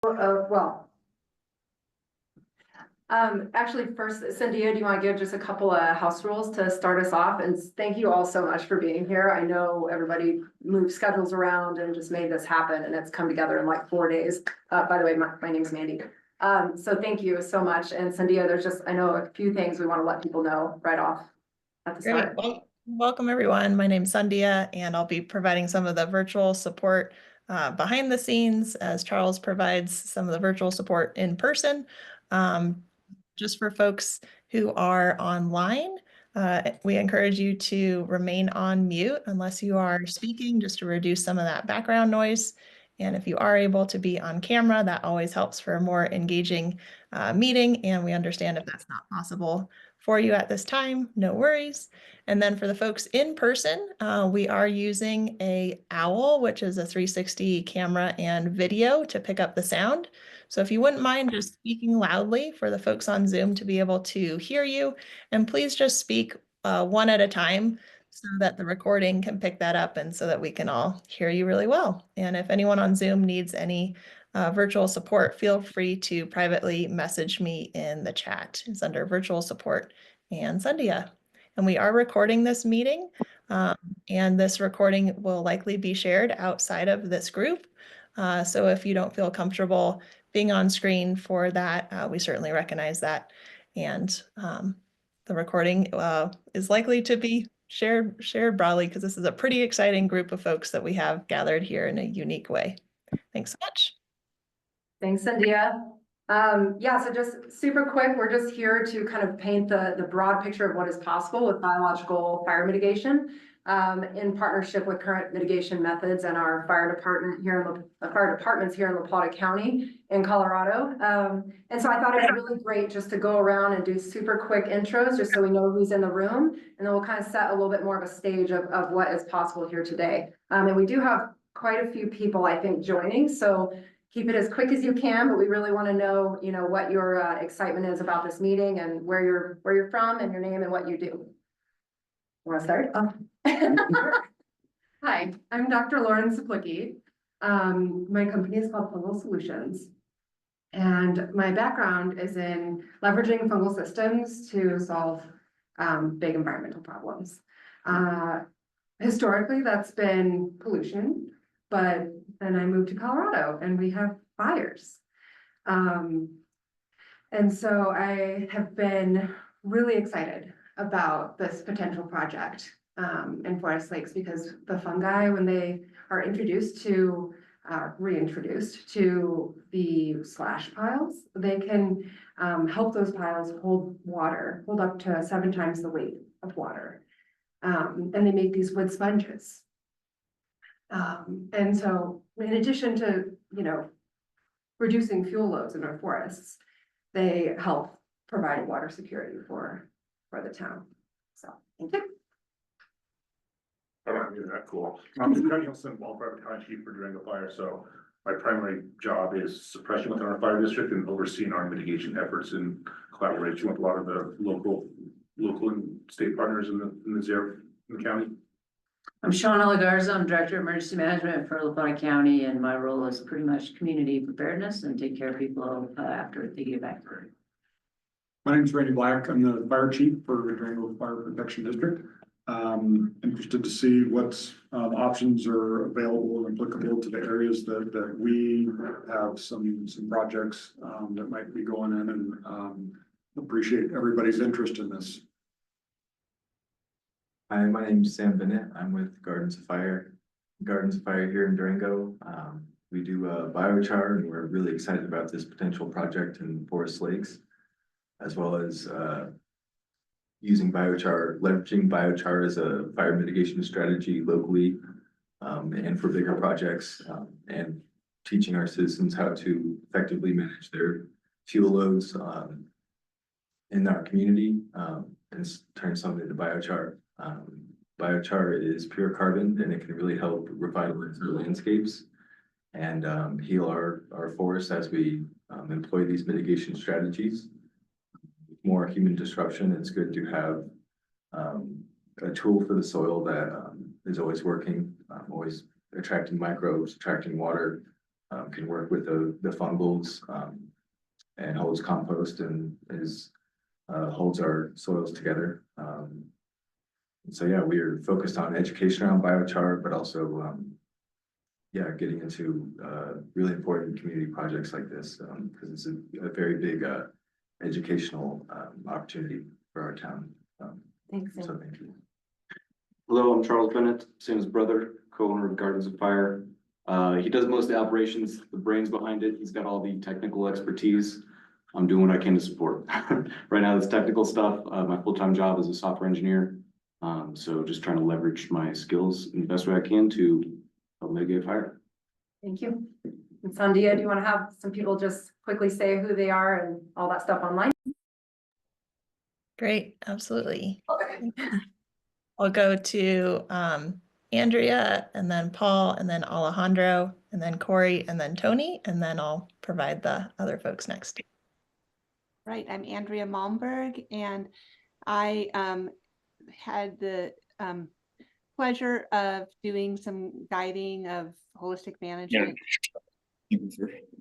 Well, actually, first, Cynthia, do you want to give just a couple of house rules to start us off? And thank you all so much for being here. I know everybody moved schedules around and just made this happen, and it's come together in like 4 days. By the way, my name's Mandy. So thank you so much. And Cynthia, there's just, I know a few things we want to let people know right off at the Great. start. Well, welcome everyone. My name's Sandhya, and I'll be providing some of the virtual support behind the scenes as Charles provides some of the virtual support in person. Just for folks who are online, we encourage you to remain on mute unless you are speaking, just to reduce some of that background noise. And if you are able to be on camera, that always helps for a more engaging meeting. And we understand if that's not possible for you at this time, no worries. And then for the folks in person, we are using a OWL, which is a 360 camera and video to pick up the sound. So if you wouldn't mind just speaking loudly for the folks on Zoom to be able to hear you, and please just speak one at a time so that the recording can pick that up and so that we can all hear you really well. And if anyone on Zoom needs any virtual support, feel free to privately message me in the chat. It's under virtual support and Sandhya. And we are recording this meeting, and this recording will likely be shared outside of this group. So if you don't feel comfortable being on screen for that, we certainly recognize that. And the recording is likely to be shared broadly because this is a pretty exciting group of folks that we have gathered here in a unique way. Thanks so much. Thanks, Cynthia. Yeah, so just super quick, we're just here to kind of paint the broad picture of what is possible with biological fire mitigation in partnership with current mitigation methods and our fire department here in the fire departments here in La Plata County in Colorado. And so I thought it was really great just to go around and do super quick intros just so we know who's in the room, and then we'll kind of set a little bit more of a stage of what is possible here today. And we do have quite a few people, I think, joining, so keep it as quick as you can, but we really want to know, what your excitement is about this meeting and where you're from and your name and what you do. Want to start? Hi, I'm Dr. Lauren Saplicki. My company is called Fungal Solutions, and my background is in leveraging fungal systems to solve big environmental problems. Historically, that's been pollution, but then I moved to Colorado and we have fires. And so I have been really excited about this potential project in Forest Lakes because the fungi, when they are introduced to reintroduced to the slash piles, they can help those piles hold up to 7 times the weight of water. And they make these wood sponges. And so in addition to, reducing fuel loads in our forests, they help provide water security for the town. So thank you. I'm not doing that cool. I'm Scott Nielsen, wildfire battalion chief for Durango Fire. So my primary job is suppression within our fire district and overseeing our mitigation efforts in collaboration with a lot of the local and state partners in the county. I'm Shauna Lagarza. I'm Director of Emergency Management for La Plata County, and my role is pretty much community preparedness and take care of people after they get back. My name is Randy Black. I'm the fire chief for Durango Fire Protection District. Interested to see what options are available and applicable to the areas that we have some projects that might be going in, and appreciate everybody's interest in this. Hi, my name is Sam Bennett. I'm with Gardens of Fire here in Durango. We do biochar, and we're really excited about this potential project in Forest Lakes, as well as using biochar, leveraging biochar as a fire mitigation strategy locally and for bigger projects, and teaching our citizens how to effectively manage their fuel loads in our community and turn something into biochar. Biochar is pure carbon, and it can really help revitalize our landscapes and heal our forests as we employ these mitigation strategies. More human disruption, it's good to have a tool for the soil that is always working, always attracting microbes, attracting water, can work with the fungals, and holds compost and holds our soils together. So yeah, we're focused on education around biochar, but also, yeah, getting into really important community projects like this, because it's a very big educational opportunity for our town. Thanks. So thank you. Hello, I'm Charles Bennett, Sam's brother, co-owner of Gardens of Fire. He does most of the operations, the brains behind it. He's got all the technical expertise. I'm doing what I can to support. Right now, this technical stuff, my full-time job is a software engineer. So just trying to leverage my skills in the best way I can to help mitigate fire. Thank you. And Sandia, do you want to have some people just quickly say who they are and all that stuff online? Great, absolutely. Okay. I'll go to Andrea, and then Paul, and then Alejandro, and then Corey, and then Tony, and then I'll provide the other folks next. Right, I'm Andrea Malmberg, and I had the pleasure of doing some guiding of holistic management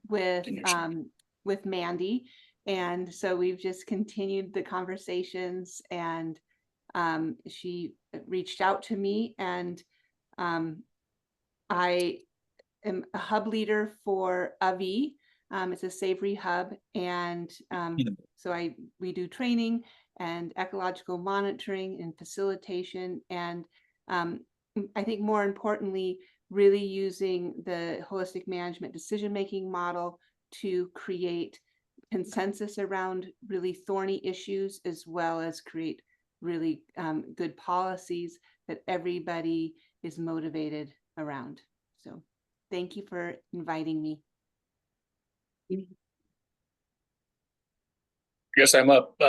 with Mandy. And so we've just continued the conversations, and she reached out to me, and I am a hub leader for AVI. It's a savory hub, and so we do training and ecological monitoring and facilitation, and I think more importantly, really using the holistic management decision-making model to create consensus around really thorny issues, as well as create really good policies that everybody is motivated around. So thank you for inviting me. I guess I'm up.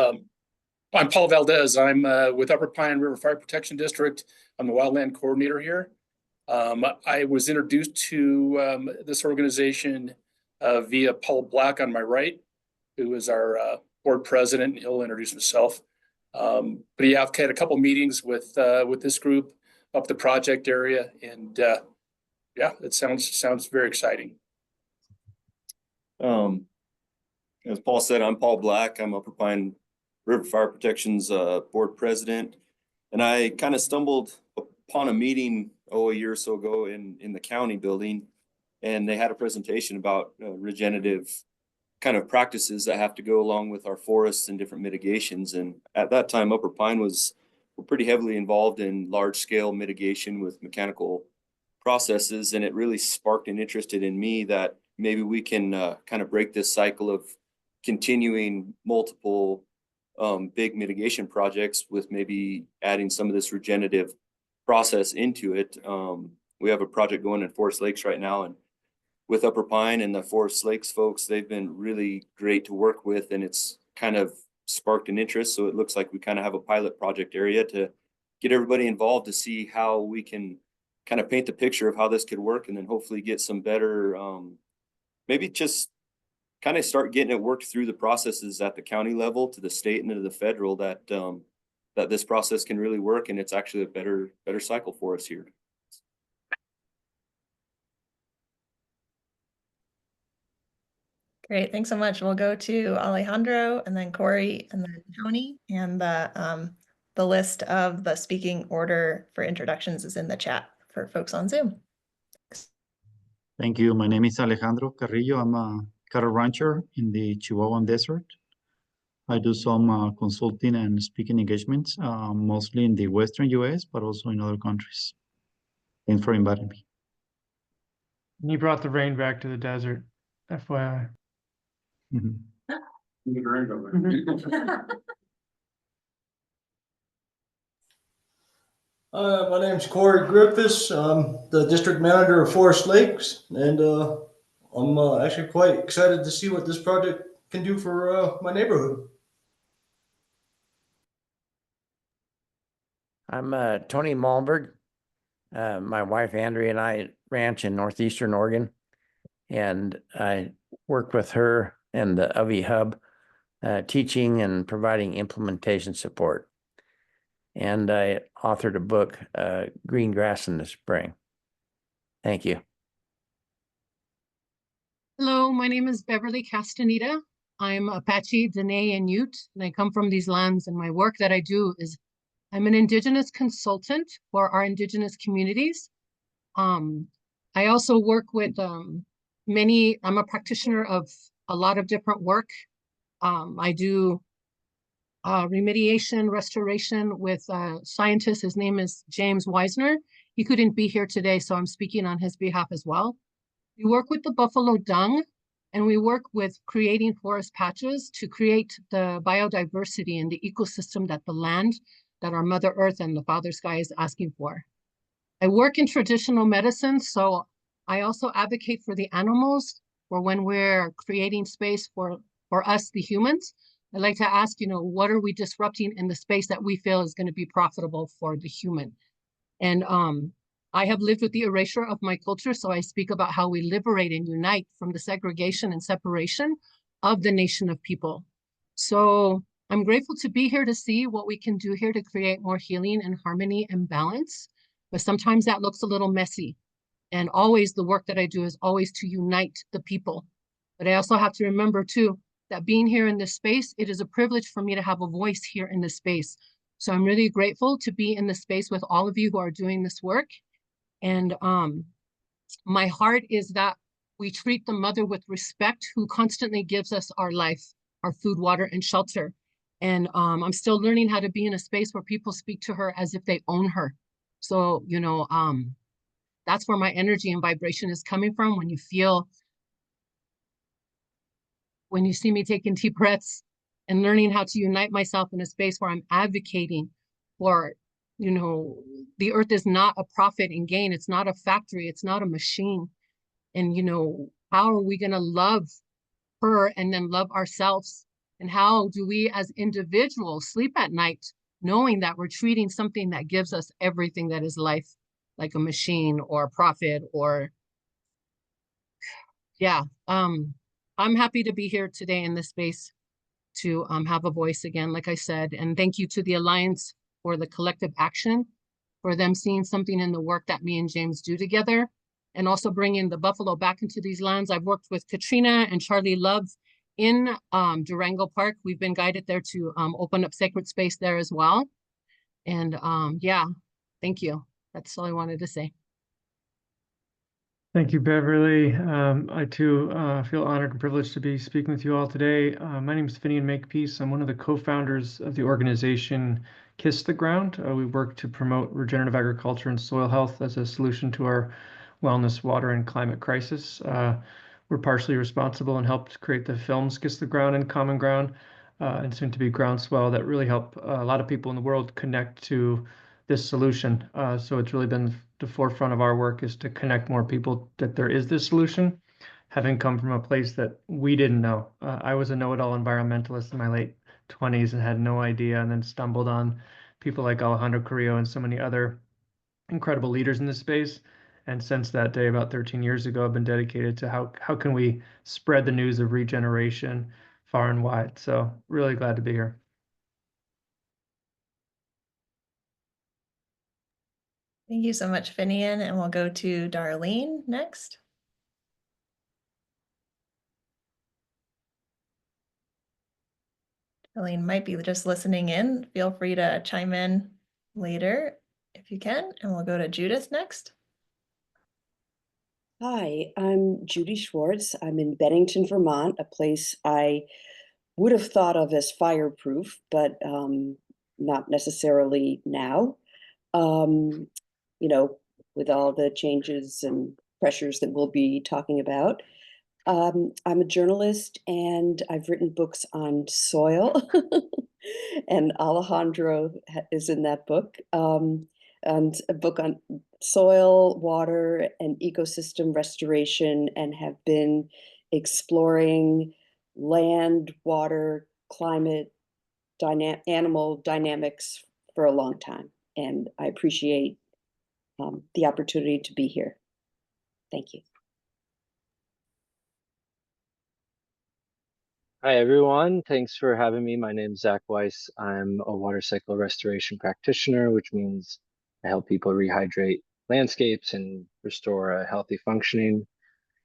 I'm Paul Valdez. I'm with Upper Pine River Fire Protection District. I'm the wildland coordinator here. I was introduced to this organization via Paul Black on my right, who is our board president, and he'll introduce himself. But yeah, I've had a couple meetings with this group up the project area, and yeah, it sounds very exciting. As Paul said, I'm Paul Black. I'm Upper Pine River Fire Protection's board president, and I kind of stumbled upon a meeting a year or so ago in the county building, and they had a presentation about regenerative kind of practices that have to go along with our forests and different mitigations. And at that time, Upper Pine was pretty heavily involved in large scale mitigation with mechanical processes, and it really sparked an interest in me that maybe we can kind of break this cycle of continuing multiple big mitigation projects with maybe adding some of this regenerative process into it. We have a project going in Forest Lakes right now, and with Upper Pine and the Forest Lakes folks, they've been really great to work with, and it's kind of sparked an interest. So it looks like we kind of have a pilot project area to get everybody involved to see how we can kind of paint the picture of how this could work, and then hopefully get some better, maybe just kind of start getting it worked through the processes at the county level to the state and to the federal, that that this process can really work, and it's actually a better cycle for us here. Great, thanks so much. We'll go to Alejandro, and then Corey, and then Tony, and the list of the speaking order for introductions is in the chat for folks on Zoom. Thank you. My name is Alejandro Carrillo. I'm a cattle rancher in the Chihuahuan Desert. I do some consulting and speaking engagements, mostly in the Western US, but also in other countries. Thanks for inviting me. You brought the rain back to the desert, FYI. My name's Corey Griffiths. I'm the district manager of Forest Lakes, and I'm actually quite excited to see what this project can do for my neighborhood. I'm Tony Malmberg. My wife Andrea and I ranch in northeastern Oregon, and I work with her and the AVI Hub, teaching and providing implementation support. And I authored a book, Green Grass in the Spring. Thank you. Hello, my name is Beverly Castaneda. I'm Apache, Dene, and Ute, and I come from these lands. And my work that I do is I'm an Indigenous consultant for our Indigenous communities. I also work with I'm a practitioner of a lot of different work. I do remediation, restoration with a scientist. His name is James Weisner. He couldn't be here today, so I'm speaking on his behalf as well. We work with the buffalo dung, and we work with creating forest patches to create the biodiversity and the ecosystem that the land, that our Mother Earth and the Father Sky is asking for. I work in traditional medicine, so I also advocate for the animals, for when we're creating space for us, the humans. I'd like to ask, what are we disrupting in the space that we feel is going to be profitable for the human? And I have lived with the erasure of my culture, so I speak about how we liberate and unite from the segregation and separation of the nation of people. So I'm grateful to be here to see what we can do here to create more healing and harmony and balance. But sometimes that looks a little messy. And always the work that I do is always to unite the people. But I also have to remember too, that being here in this space, it is a privilege for me to have a voice here in this space. So I'm really grateful to be in the space with all of you who are doing this work. And my heart is that we treat the mother with respect, who constantly gives us our life, our food, water, and shelter. And I'm still learning how to be in a space where people speak to her as if they own her. So, that's where my energy and vibration is coming from. When you see me taking deep breaths and learning how to unite myself in a space where I'm advocating for, the earth is not a profit and gain. It's not a factory. It's not a machine. And, how are we going to love her and then love ourselves? And how do we as individuals sleep at night knowing that we're treating something that gives us everything that is life, like a machine or a profit or, yeah. I'm happy to be here today in this space to have a voice again, like I said, and thank you to the Alliance for the collective action, for them seeing something in the work that me and James do together, and also bringing the buffalo back into these lands. I've worked with Katrina and Charlie Love in Durango Park. We've been guided there to open up sacred space there as well. And yeah, thank you. That's all I wanted to say. Thank you, Beverly. I too feel honored and privileged to be speaking with you all today. My name is Finian Makepeace. I'm one of the co-founders of the organization Kiss the Ground. We work to promote regenerative agriculture and soil health as a solution to our wellness, water, and climate crisis. We're partially responsible and helped create the films Kiss the Ground and Common Ground, and soon to be Groundswell, that really help a lot of people in the world connect to this solution. So it's really been the forefront of our work, is to connect more people that there is this solution, having come from a place that we didn't know. I was a know-it-all environmentalist in my late 20s and had no idea, and then stumbled on people like Alejandro Carrillo and so many other incredible leaders in this space. And since that day, about 13 years ago, I've been dedicated to how can we spread the news of regeneration far and wide. So really glad to be here. Thank you so much, Finian, and we'll go to Darlene next. Darlene might be just listening in. Feel free to chime in later if you can, and we'll go to Judith next. Hi, I'm Judy Schwartz. I'm in Bennington, Vermont, a place I would have thought of as fireproof, but not necessarily now. With all the changes and pressures that we'll be talking about. I'm a journalist and I've written books on soil, and Alejandro is in that book, and a book on soil, water, and ecosystem restoration, and have been exploring land, water, climate, animal dynamics for a long time. And I appreciate the opportunity to be here. Thank you. Hi, everyone. Thanks for having me. My name is Zach Weiss. I'm a water cycle restoration practitioner, which means I help people rehydrate landscapes and restore a healthy functioning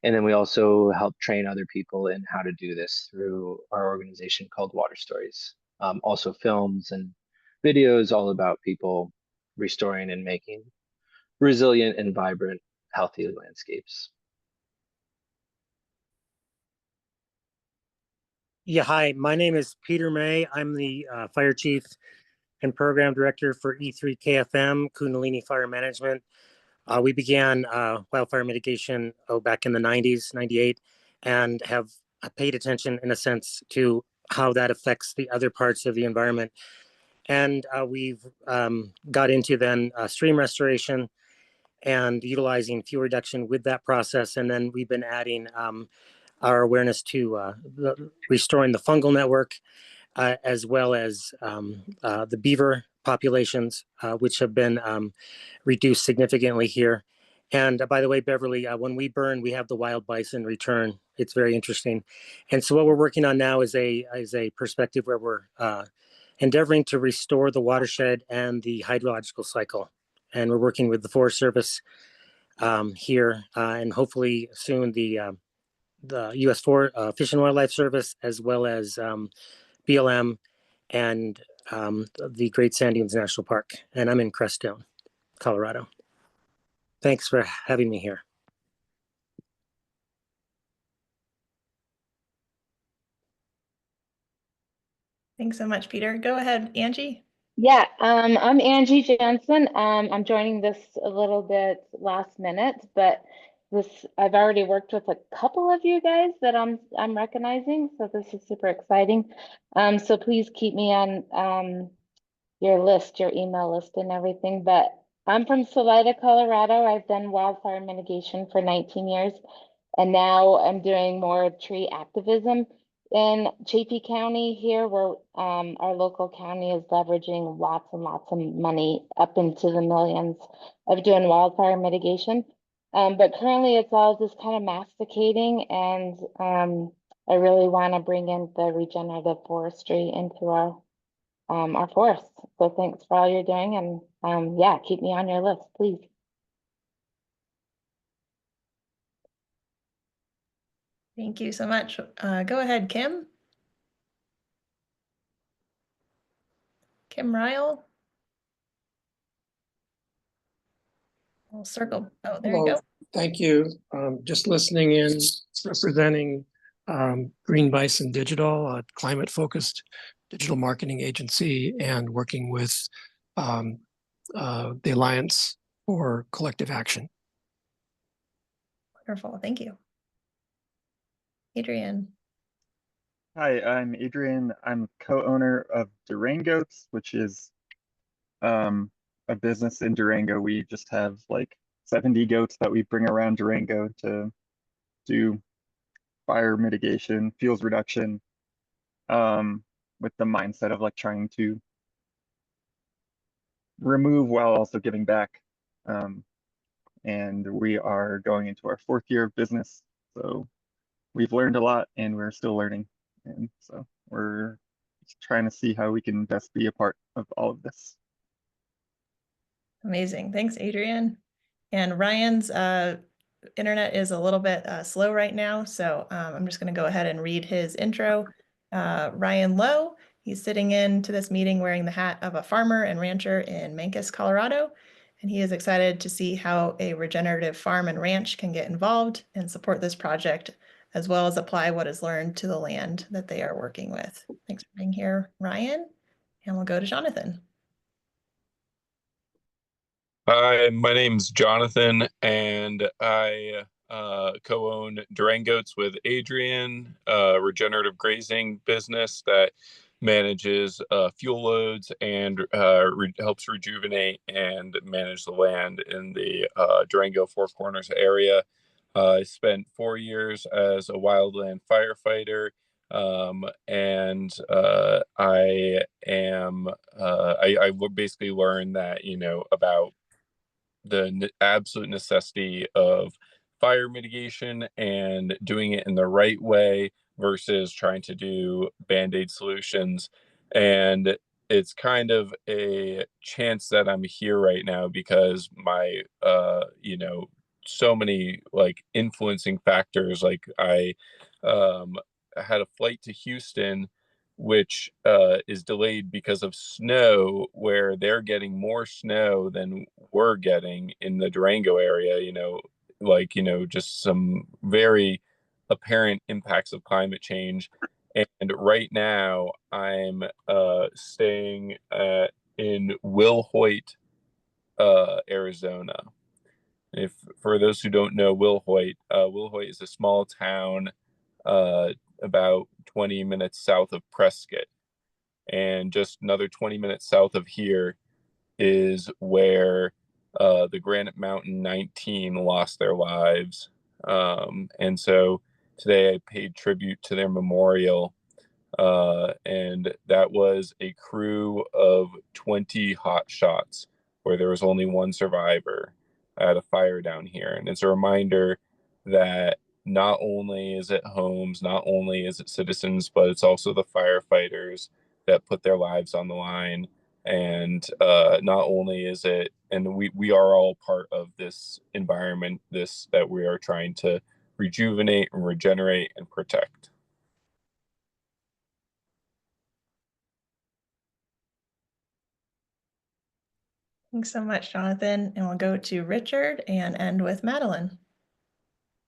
And then we also help train other people in how to do this through our organization called Water Stories. Also films and videos all about people restoring and making resilient and vibrant, healthy landscapes. Yeah, hi, my name is Peter May. I'm the fire chief and program director for E3 KFM, Kundalini Fire Management. We began wildfire mitigation back in the 90s, 98, and have paid attention in a sense to how that affects the other parts of the environment. And we've got into then stream restoration and utilizing fuel reduction with that process. And then we've been adding our awareness to restoring the fungal network, as well as the beaver populations, which have been reduced significantly here. And by the way, Beverly, when we burn, we have the wild bison return. It's very interesting. And so what we're working on now is a perspective where we're endeavoring to restore the watershed and the hydrological cycle. And we're working with the Forest Service here, and hopefully soon the U.S. Fish and Wildlife Service, as well as BLM and the Great Sand Dunes National Park. And I'm in Crestone, Colorado. Thanks for having me here. Thanks so much, Peter. Go ahead, Angie. Yeah, I'm Angie Jensen. I'm joining this a little bit last minute, but I've already worked with a couple of you guys that I'm recognizing, so this is super exciting. So please keep me on your list, your email list and everything. But I'm from Salida, Colorado. I've done wildfire mitigation for 19 years, and now I'm doing more tree activism. In Chaffee County here, where our local county is leveraging lots and lots of money, up into the millions, of doing wildfire mitigation. But currently it's all just kind of masticating, and I really want to bring in the regenerative forestry into our forests. So thanks for all you're doing, and yeah, keep me on your list, please. Thank you so much. Go ahead, Kim. Kim Ryle. We'll circle. Oh, there you go. Thank you. Just listening in, representing Green Bison Digital, a climate-focused digital marketing agency, and working with the Alliance for Collective Action. Wonderful. Thank you. Adrian. Hi, I'm Adrian. I'm co-owner of Durango, which is a business in Durango. We just have like 70 goats that we bring around Durango to do fire mitigation, fuels reduction, with the mindset of like trying to remove while also giving back. And we are going into our 4th year of business. So we've learned a lot and we're still learning. And so we're trying to see how we can best be a part of all of this. Amazing. Thanks, Adrian. And Ryan's internet is a little bit slow right now, so I'm just going to go ahead and read his intro. Ryan Lowe, he's sitting into this meeting wearing the hat of a farmer and rancher in Mancos, Colorado, and he is excited to see how a regenerative farm and ranch can get involved and support this project, as well as apply what is learned to the land that they are working with. Thanks for being here, Ryan. And we'll go to Jonathan. Hi, my name's Jonathan, and I co-own Durango with Adrian, a regenerative grazing business that manages fuel loads and helps rejuvenate and manage the land in the Durango Four Corners area. I spent 4 years as a wildland firefighter, and I basically learned that, you know, about the absolute necessity of fire mitigation and doing it in the right way versus trying to do band-aid solutions. And it's kind of a chance that I'm here right now because my, you know, so many like influencing factors. Like I had a flight to Houston, which is delayed because of snow, where they're getting more snow than we're getting in the Durango area, like, just some very apparent impacts of climate change. And right now I'm staying in Will Hoyt, Arizona. If for those who don't know Will Hoyt is a small town about 20 minutes south of Prescott. And just another 20 minutes south of here is where the Granite Mountain 19 lost their lives. And so today I paid tribute to their memorial. And that was a crew of 20 hot shots where there was only one survivor at a fire down here. And it's a reminder that not only is it homes, not only is it citizens, but it's also the firefighters that put their lives on the line. And not only is it, and we are all part of this environment, that we are trying to rejuvenate and regenerate and protect. Thanks so much, Jonathan. And we'll go to Richard and end with Madeline.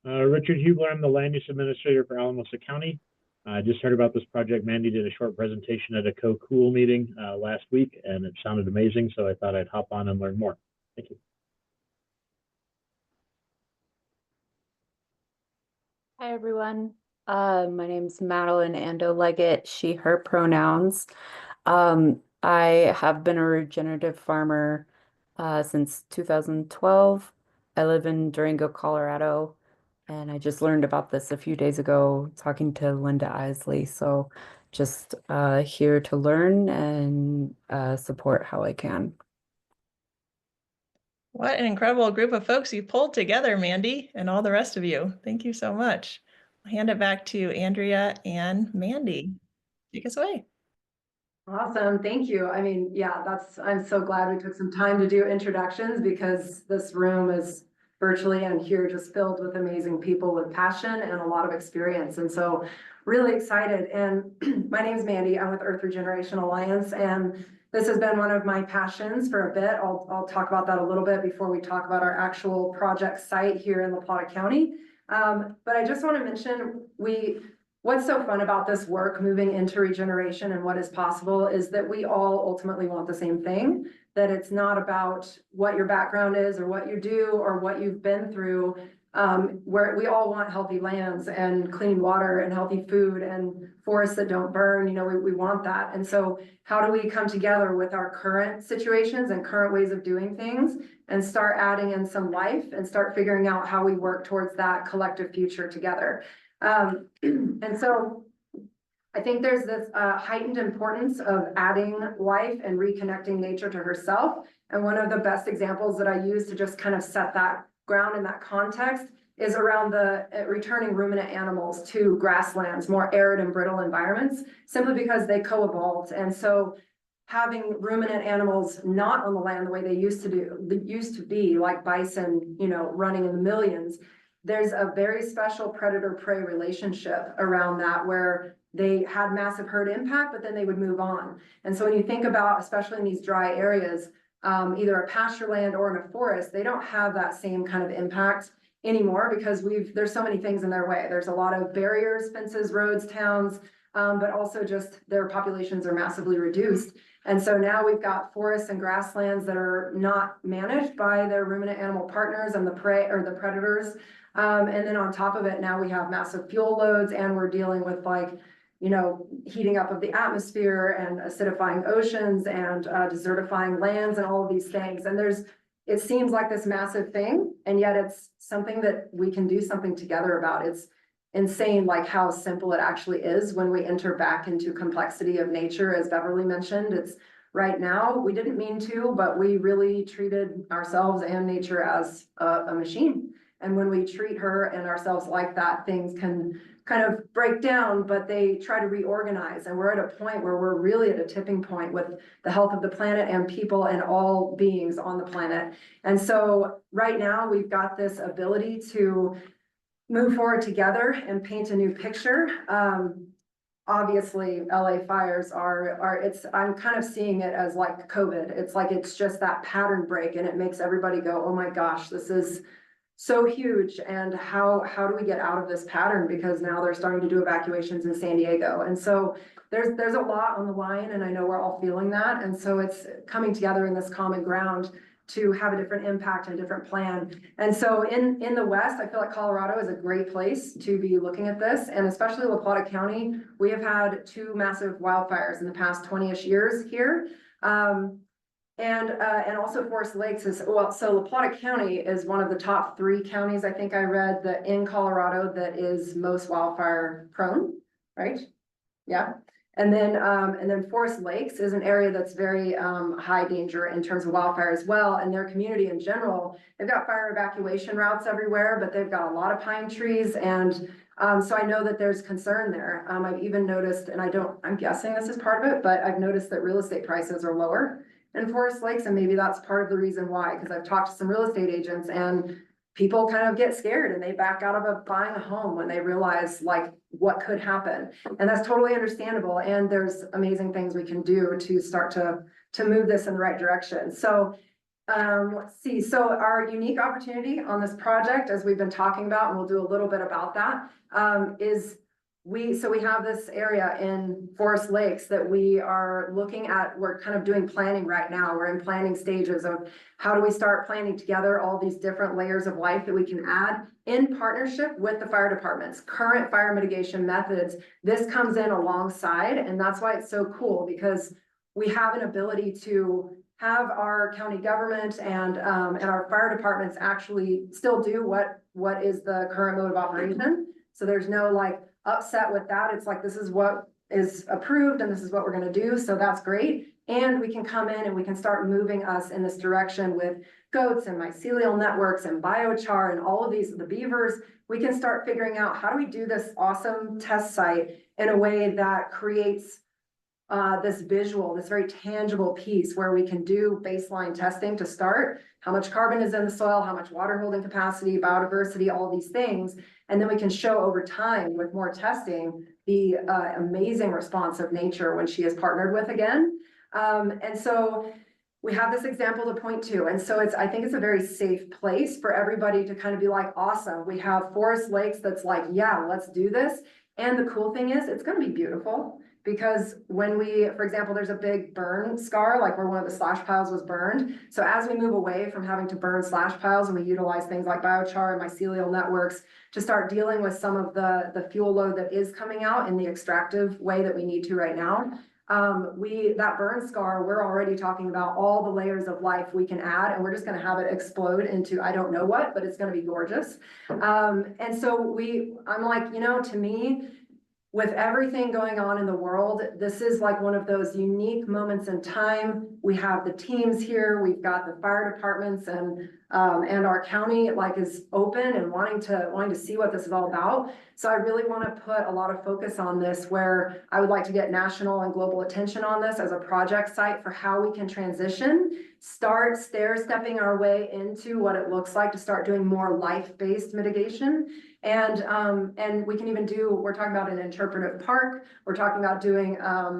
Richard Hubler, I'm the Land Use Administrator for Alamosa County. I just heard about this project. Mandy did a short presentation at a co-cool meeting last week, and it sounded amazing, so I thought I'd hop on and learn more. Thank you. Hi, everyone. My name's Madeline Ando Leggett, she, her pronouns. I have been a regenerative farmer since 2012. I live in Durango, Colorado, and I just learned about this a few days ago talking to Linda Isley. So just here to learn and support how I can. What an incredible group of folks you pulled together, Mandy, and all the rest of you. Thank you so much. I'll hand it back to Andrea and Mandy. Take us away. Awesome, thank you. I mean, yeah, I'm so glad we took some time to do introductions, because this room is virtually and here just filled with amazing people with passion and a lot of experience. And so really excited. And my name is Mandy. I'm with Earth Regeneration Alliance, and this has been one of my passions for a bit. I'll talk about that a little bit before we talk about our actual project site here in La Plata County. But I just want to mention, what's so fun about this work moving into regeneration and what is possible is that we all ultimately want the same thing, that it's not about what your background is or what you do or what you've been through, where we all want healthy lands and clean water and healthy food and forests that don't burn. We want that. And so how do we come together with our current situations and current ways of doing things and start adding in some life and start figuring out how we work towards that collective future together? And so I think there's this heightened importance of adding life and reconnecting nature to herself. And one of the best examples that I use to just kind of set that ground in that context is around the returning ruminant animals to grasslands, more arid and brittle environments, simply because they co-evolved. And so having ruminant animals not on the land the way they used to be, like bison, running in the millions, there's a very special predator-prey relationship around that, where they had massive herd impact, but then they would move on. And so when you think about, especially in these dry areas, either a pasture land or in a forest, they don't have that same kind of impact anymore, because there's so many things in their way. There's a lot of barriers, fences, roads, towns, but also just their populations are massively reduced. And so now we've got forests and grasslands that are not managed by their ruminant animal partners and the prey or the predators. And then on top of it, now we have massive fuel loads, and we're dealing with heating up of the atmosphere and acidifying oceans and desertifying lands and all of these things. And it seems like this massive thing, and yet it's something that we can do something together about. It's insane, like how simple it actually is when we enter back into complexity of nature, as Beverly mentioned. It's right now, we didn't mean to, but we really treated ourselves and nature as a machine. And when we treat her and ourselves like that, things can kind of break down, but they try to reorganize. And we're at a point where we're really at a tipping point with the health of the planet and people and all beings on the planet. And so right now we've got this ability to move forward together and paint a new picture. Obviously LA fires I'm kind of seeing it as like COVID. It's like, it's just that pattern break, and it makes everybody go, oh my gosh, this is so huge. And how do we get out of this pattern? Because now they're starting to do evacuations in San Diego. And so there's a lot on the line, and I know we're all feeling that. And so it's coming together in this common ground to have a different impact and different plan. And so in the West, I feel like Colorado is a great place to be looking at this, and especially La Plata County. We have had 2 massive wildfires in the past 20-ish years here. And also Forest Lakes is, well, so La Plata County is one of the top 3 counties, I think I read, that in Colorado that is most wildfire prone, right? Yeah. And then Forest Lakes is an area that's very high danger in terms of wildfire as well. And their community in general, they've got fire evacuation routes everywhere, but they've got a lot of pine trees. And so I know that there's concern there. I've even noticed, and I'm guessing this is part of it, but I've noticed that real estate prices are lower in Forest Lakes. And maybe that's part of the reason why, because I've talked to some real estate agents, and people kind of get scared and they back out of buying a home when they realize like what could happen. And that's totally understandable. And there's amazing things we can do to start to move this in the right direction. So let's see. So our unique opportunity on this project, as we've been talking about, and we'll do a little bit about that, is we have this area in Forest Lakes that we are looking at. We're kind of doing planning right now. We're in planning stages of how do we start planning together all these different layers of life that we can add in partnership with the fire departments, current fire mitigation methods. This comes in alongside, and that's why it's so cool, because we have an ability to have our county government and our fire departments actually still do what is the current mode of operation. So there's no like upset with that. It's like, this is what is approved and this is what we're going to do. So that's great. And we can come in and we can start moving us in this direction with goats and mycelial networks and biochar and all of these, the beavers. We can start figuring out how do we do this awesome test site in a way that creates this visual, this very tangible piece where we can do baseline testing to start. How much carbon is in the soil, how much water holding capacity, biodiversity, all these things. And then we can show over time with more testing the amazing response of nature when she is partnered with again. And so we have this example to point to. And so I think it's a very safe place for everybody to kind of be like, awesome. We have Forest Lakes that's like, yeah, let's do this. And the cool thing is it's going to be beautiful. Because when for example, there's a big burn scar, like where one of the slash piles was burned. So as we move away from having to burn slash piles, and we utilize things like biochar and mycelial networks to start dealing with some of the fuel load that is coming out in the extractive way that we need to right now, that burn scar, we're already talking about all the layers of life we can add, and we're just going to have it explode into I don't know what, but it's going to be gorgeous. And so I'm like, to me, with everything going on in the world, this is like one of those unique moments in time. We have the teams here, we've got the fire departments, and our county is open and wanting to see what this is all about. So I really want to put a lot of focus on this, where I would like to get national and global attention on this as a project site for how we can transition, start stair-stepping our way into what it looks like to start doing more life-based mitigation. And we can even we're talking about an interpretive park. We're talking about doing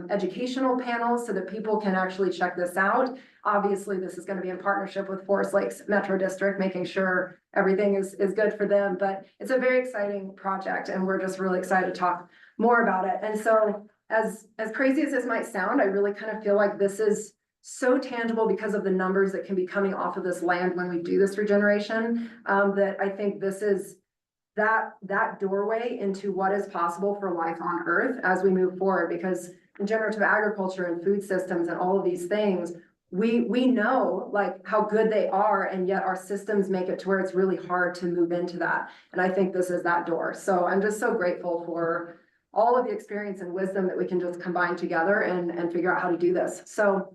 educational panels so that people can actually check this out. Obviously, this is going to be in partnership with Forest Lakes Metro District, making sure everything is good for them. But it's a very exciting project, and we're just really excited to talk more about it. And so as crazy as this might sound, I really kind of feel like this is so tangible because of the numbers that can be coming off of this land when we do this regeneration, that I think this is that doorway into what is possible for life on Earth as we move forward. Because regenerative agriculture and food systems and all of these things, we know how good they are, and yet our systems make it to where it's really hard to move into that. And I think this is that door. So I'm just so grateful for all of the experience and wisdom that we can just combine together and figure out how to do this. So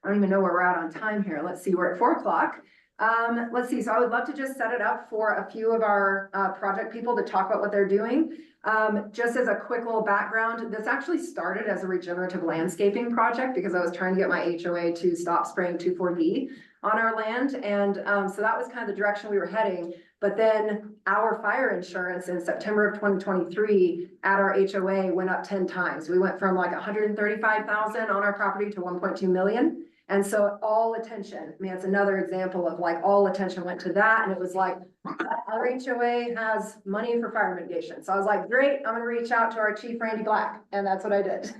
I don't even know where we're at on time here. Let's see, we're at 4 o'clock. Let's see. So I would love to just set it up for a few of our project people to talk about what they're doing. Just as a quick little background, this actually started as a regenerative landscaping project because I was trying to get my HOA to stop spraying 2,4-D on our land. And so that was kind of the direction we were heading. But then our fire insurance in September of 2023 at our HOA went up 10 times. We went from like 135,000 on our property to 1.2 million. And so all attention, I mean, it's another example of like all attention went to that. And it was like, our HOA has money for fire mitigation. So I was like, great, I'm gonna reach out to our chief, Randy Black. And that's what I did.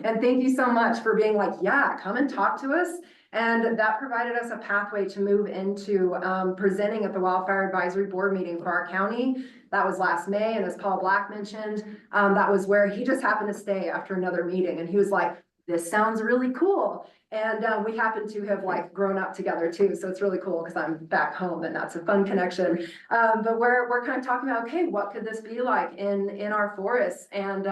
And thank you so much for being like, yeah, come and talk to us. And that provided us a pathway to move into presenting at the Wildfire Advisory Board meeting for our county. That was last May. And as Paul Black mentioned, that was where he just happened to stay after another meeting. And he was like, this sounds really cool. And we happen to have like grown up together too. So it's really cool because I'm back home and that's a fun connection. But we're kind of talking about, okay, what could this be like in our forests? And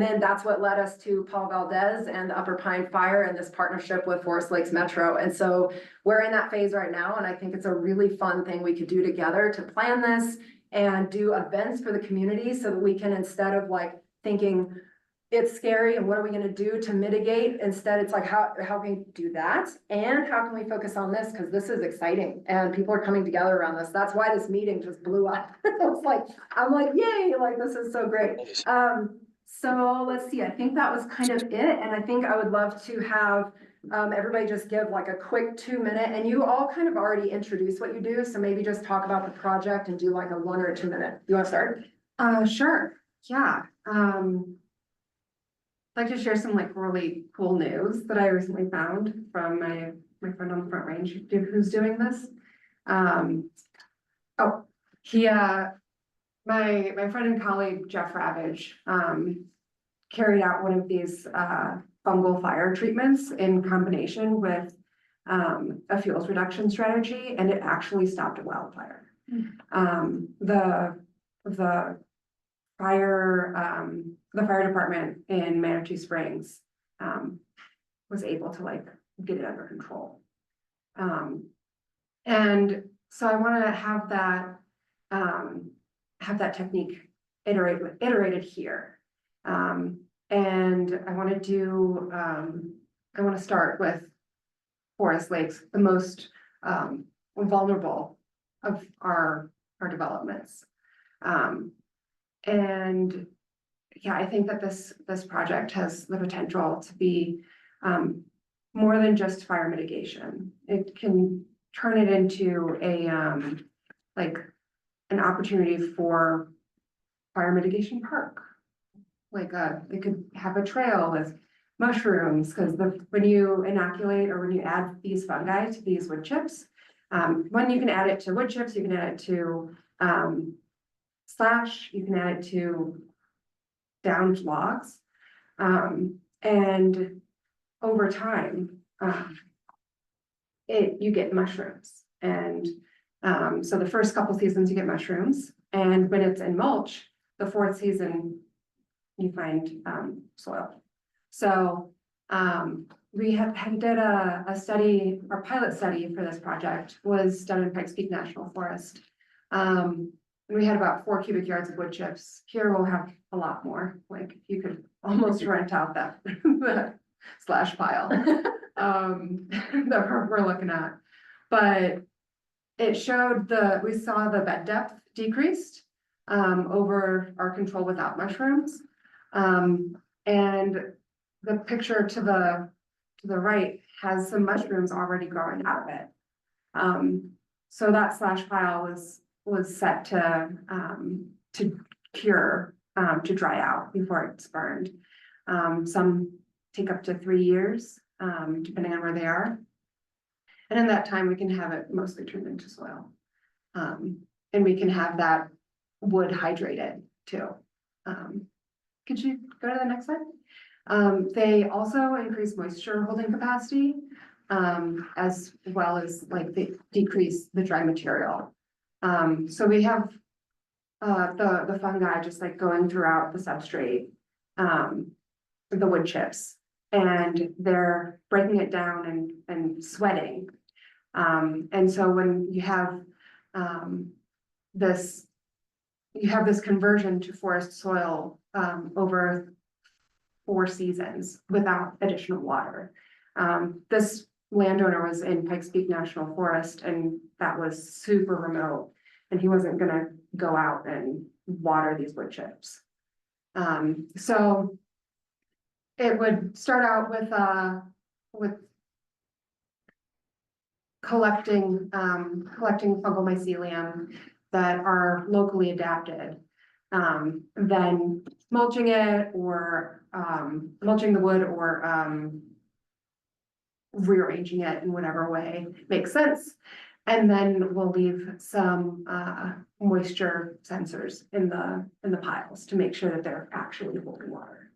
then that's what led us to Paul Valdez and the Upper Pine Fire and this partnership with Forest Lakes Metro. And so we're in that phase right now. And I think it's a really fun thing we could do together to plan this and do events for the community so that we can, instead of like thinking it's scary and what are we going to do to mitigate, instead it's like how can we do that and how can we focus on this, because this is exciting and people are coming together around this. That's why this meeting just blew up. It's like I'm like, yay, like this is so great. So let's see, I think that was kind of it. And I think I would love to have everybody just give like a quick 2-minute, and you all kind of already introduced what you do. So maybe just talk about the project and do like a 1 or 2 minute. You want to start? Sure. Yeah. I'd like to share some like really cool news that I recently found from my friend on the Front Range who's doing this. My friend and colleague Jeff Ravage carried out one of these fungal fire treatments in combination with a fuels reduction strategy, and it actually stopped a wildfire. The fire department in Manitou Springs was able to like get it under control. And so I want to have that technique iterated here. And I want to start with Forest Lakes, the most vulnerable of our developments. And yeah, I think that this project has the potential to be more than just fire mitigation. It can turn it into like an opportunity for fire mitigation park. Like they could have a trail with mushrooms, because when you inoculate or when you add these fungi to these wood chips, when you can add it to wood chips, you can add it to slash, you can add it to downed logs, and over time, you get mushrooms. And so the first couple seasons you get mushrooms, and when it's in mulch, the 4th season you find soil. So we did a study, our pilot study for this project was done in Pikes Peak National Forest. We had about 4 cubic yards of wood chips. Here we'll have a lot more. Like you could almost rent out that slash pile that we're looking at. But it showed we saw the bed depth decreased over our control without mushrooms. And the picture to the right has some mushrooms already growing out of it. So that slash pile was set to cure, to dry out before it's burned. Some take up to 3 years, depending on where they are. And in that time, we can have it mostly turned into soil. And we can have that wood hydrated too. Could you go to the next slide? They also increase moisture holding capacity, as well as like they decrease the dry material. So we have the fungi just like going throughout the substrate, the wood chips, and they're breaking it down and sweating. And so when you have this conversion to forest soil over 4 seasons without additional water. This landowner was in Pikes Peak National Forest, and that was super remote, and he wasn't gonna go out and water these wood chips. So it would start out with collecting fungal mycelium that are locally adapted. Then mulching it, or mulching the wood, or rearranging it in whatever way makes sense. And then we'll leave some moisture sensors in the piles to make sure that they're actually holding water.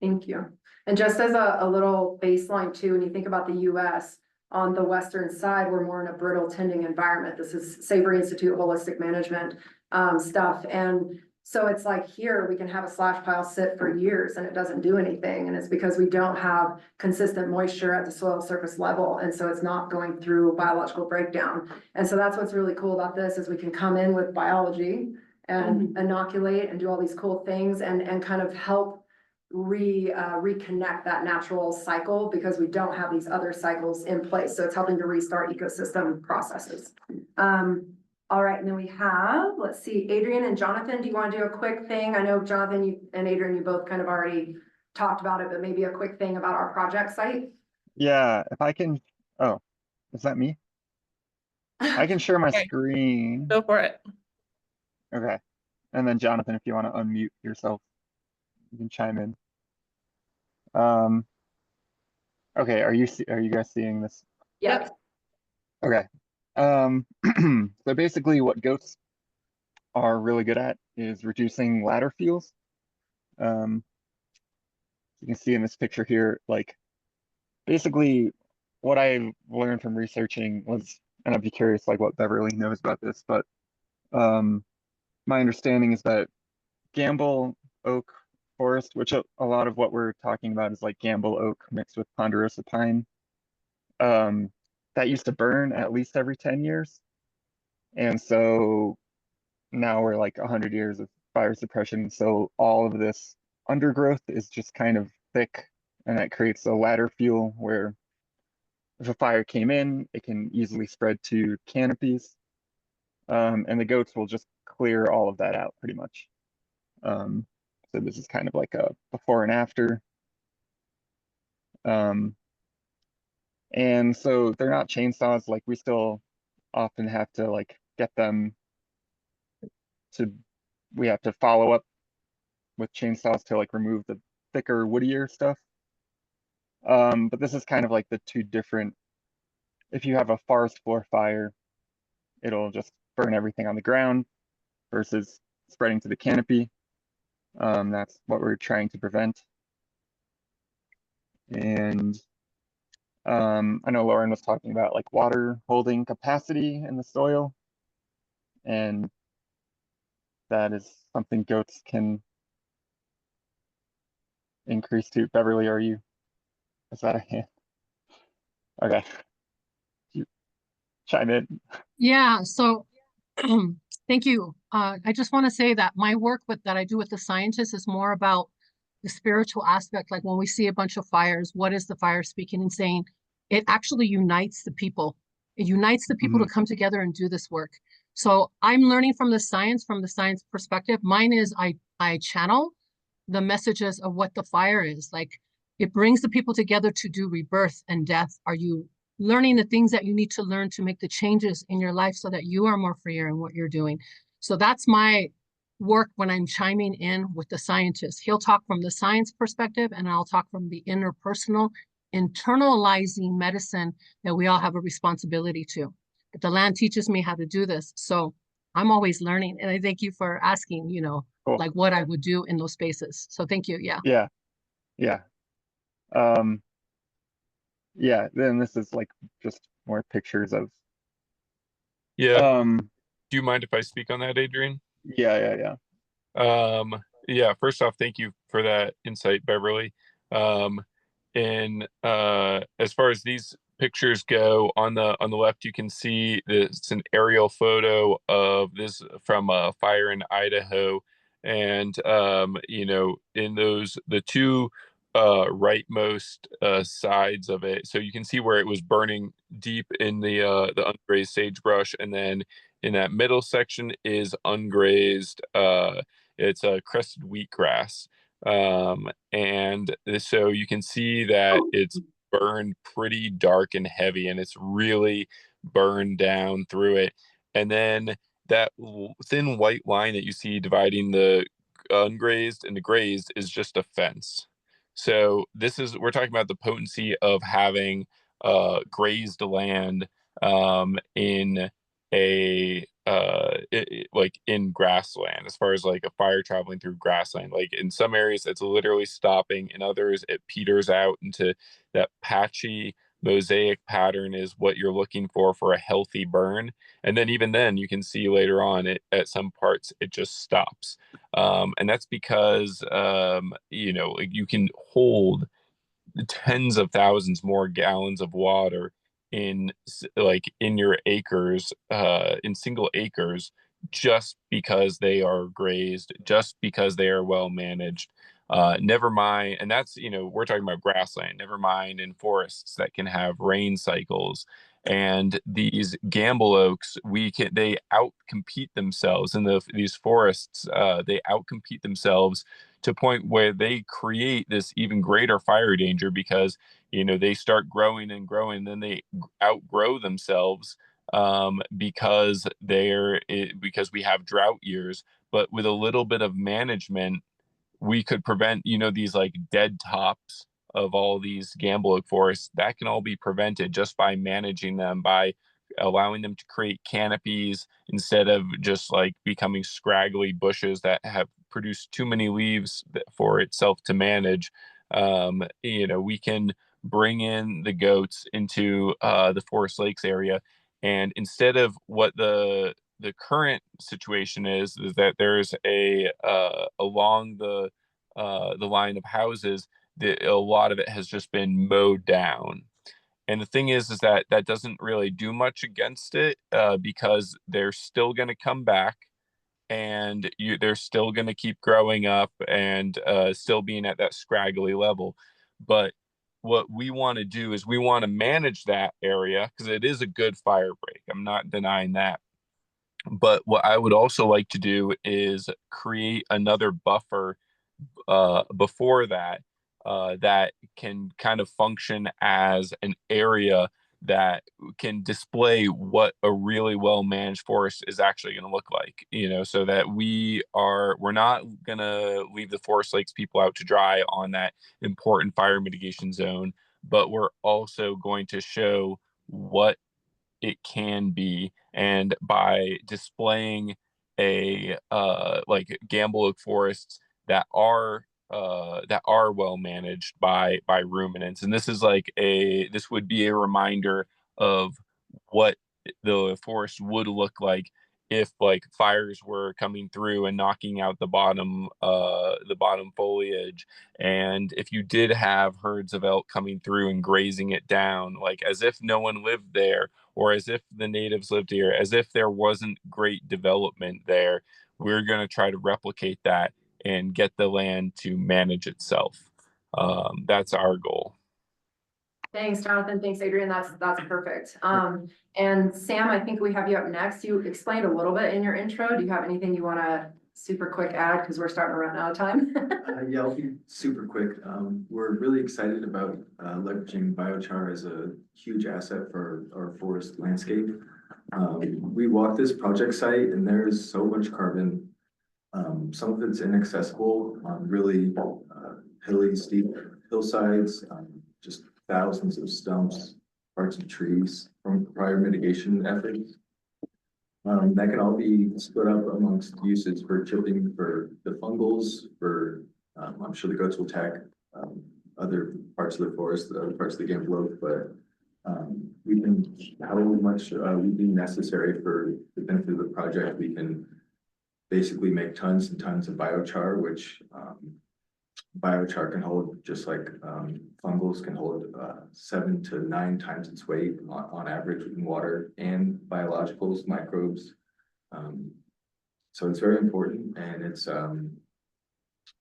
Thank you. And just as a little baseline too, when you think about the US, on the western side, we're more in a brittle tending environment. This is Savory Institute Holistic Management stuff. And so it's like here, we can have a slash pile sit for years and it doesn't do anything. And it's because we don't have consistent moisture at the soil surface level. And so it's not going through biological breakdown. And so that's what's really cool about this, is we can come in with biology and inoculate and do all these cool things and kind of help reconnect that natural cycle, because we don't have these other cycles in place. So it's helping to restart ecosystem processes. All right, and then we have, let's see, Adrian and Jonathan, do you want to do a quick thing? I know Jonathan you and Adrian, you both kind of already talked about it, but maybe a quick thing about our project site. Yeah, if I can, oh, is that me? I can share my Okay. screen. Go for it. Okay. And then Jonathan, if you want to unmute yourself, you can chime in. Okay, are you guys seeing this? Yep. Okay. So basically what goats are really good at is reducing ladder fuels. You can see in this picture here, like basically what I learned from researching was, and I'd be curious like what Beverly knows about this, but my understanding is that Gamble oak forest, which a lot of what we're talking about is like Gamble oak mixed with ponderosa pine, that used to burn at least every 10 years. And so now we're like 100 years of fire suppression. So all of this undergrowth is just kind of thick, and that creates a ladder fuel where if a fire came in, it can easily spread to canopies. And the goats will just clear all of that out pretty much. So this is kind of like a before and after. And so they're not chainsaws, like we still often have to like get them to, we have to follow up with chainsaws to like remove the thicker, woodier stuff. But this is kind of like the two different, if you have a forest floor fire, it'll just burn everything on the ground versus spreading to the canopy. That's what we're trying to prevent. And I know Lauren was talking about like water holding capacity in the soil, and that is something goats can increase to. Beverly, is that a hand? Okay. You chime in. Yeah, so thank you. I just want to say that my work that I do with the scientists is more about the spiritual aspect. Like when we see a bunch of fires, what is the fire speaking and saying? It actually unites the people. It unites the people to come together and do this work. So I'm learning from the science perspective. Mine is I channel the messages of what the fire is. Like it brings the people together to do rebirth and death. Are you learning the things that you need to learn to make the changes in your life so that you are more freer in what you're doing? So that's my work when I'm chiming in with the scientist. He'll talk from the science perspective and I'll talk from the interpersonal, internalizing medicine that we all have a responsibility to. But the land teaches me how to do this. So I'm always learning. And I thank you for asking, Cool. like what I would do in those spaces. So thank you. Yeah. Yeah. Yeah. Yeah, then this is like just more pictures of. Yeah. Do you mind if I speak on that, Adrian? Yeah. Yeah, first off, thank you for that insight, Beverly. And as far as these pictures go, on the left, you can see it's an aerial photo of this from a fire in Idaho. And, you know, in the two rightmost sides of it, so you can see where it was burning deep in the ungrazed sagebrush, and then in that middle section is ungrazed, it's a crested wheatgrass. And so you can see that it's burned pretty dark and heavy, and it's really burned down through it. And then that thin white line that you see dividing the ungrazed and the grazed is just a fence. So we're talking about the potency of having grazed land in a like in grassland, as far as like a fire traveling through grassland. Like in some areas it's literally stopping, in others it peters out into that patchy mosaic pattern is what you're looking for a healthy burn. And then even then you can see later on at some parts it just stops. And that's because you know, like you can hold tens of thousands more gallons of water in like in your acres, in single acres, just because they are grazed, just because they are well managed. Never mind, and that's, you know, we're talking about grassland, never mind in forests that can have rain cycles. And these gamble oaks, they outcompete themselves in these forests. They outcompete themselves to a point where they create this even greater fire danger, because, you know, they start growing and growing, then they outgrow themselves, because because we have drought years. But with a little bit of management, we could prevent, you know, these like dead tops of all these gamble oak forests. That can all be prevented just by managing them, by allowing them to create canopies instead of just like becoming scraggly bushes that have produced too many leaves for itself to manage. You know, we can bring in the goats into the Forest Lakes area, and instead of what the current situation is that there's along the line of houses, a lot of it has just been mowed down. And the thing is that that doesn't really do much against it, because they're still going to come back, and they're still going to keep growing up and still being at that scraggly level. But what we want to do is we want to manage that area, because it is a good fire break. I'm not denying that. But what I would also like to do is create another buffer before that, that can kind of function as an area that can display what a really well managed forest is actually going to look like, you know, so that we're not going to leave the Forest Lakes people out to dry on that important fire mitigation zone, but we're also going to show what it can be. And by displaying like gamble oak forests that are well managed by ruminants, and this would be a reminder of what the forest would look like if like fires were coming through and knocking out the bottom foliage, and if you did have herds of elk coming through and grazing it down, like as if no one lived there, or as if the natives lived here, as if there wasn't great development there. We're going to try to replicate that and get the land to manage itself. That's our goal. Thanks, Jonathan. Thanks, Adrian. That's perfect. And Sam, I think we have you up next. You explained a little bit in your intro. Do you have anything you want to super quick add? Because we're starting to run out of time. Yeah, I'll be super quick. We're really excited about leveraging biochar as a huge asset for our forest landscape. We walked this project site and there is so much carbon. Some of it's inaccessible on really hilly, steep hillsides, just thousands of stumps, parts of trees from prior mitigation efforts. That can all be split up amongst uses for chipping for the fungals, for I'm sure the goats will attack other parts of the forest, other parts of the gamble oak, but we can, however much would be necessary for the benefit of the project, we can basically make tons and tons of biochar, which biochar can hold, just like fungals can hold 7 to 9 times its weight on average in water, and biologicals, microbes. So it's very important, and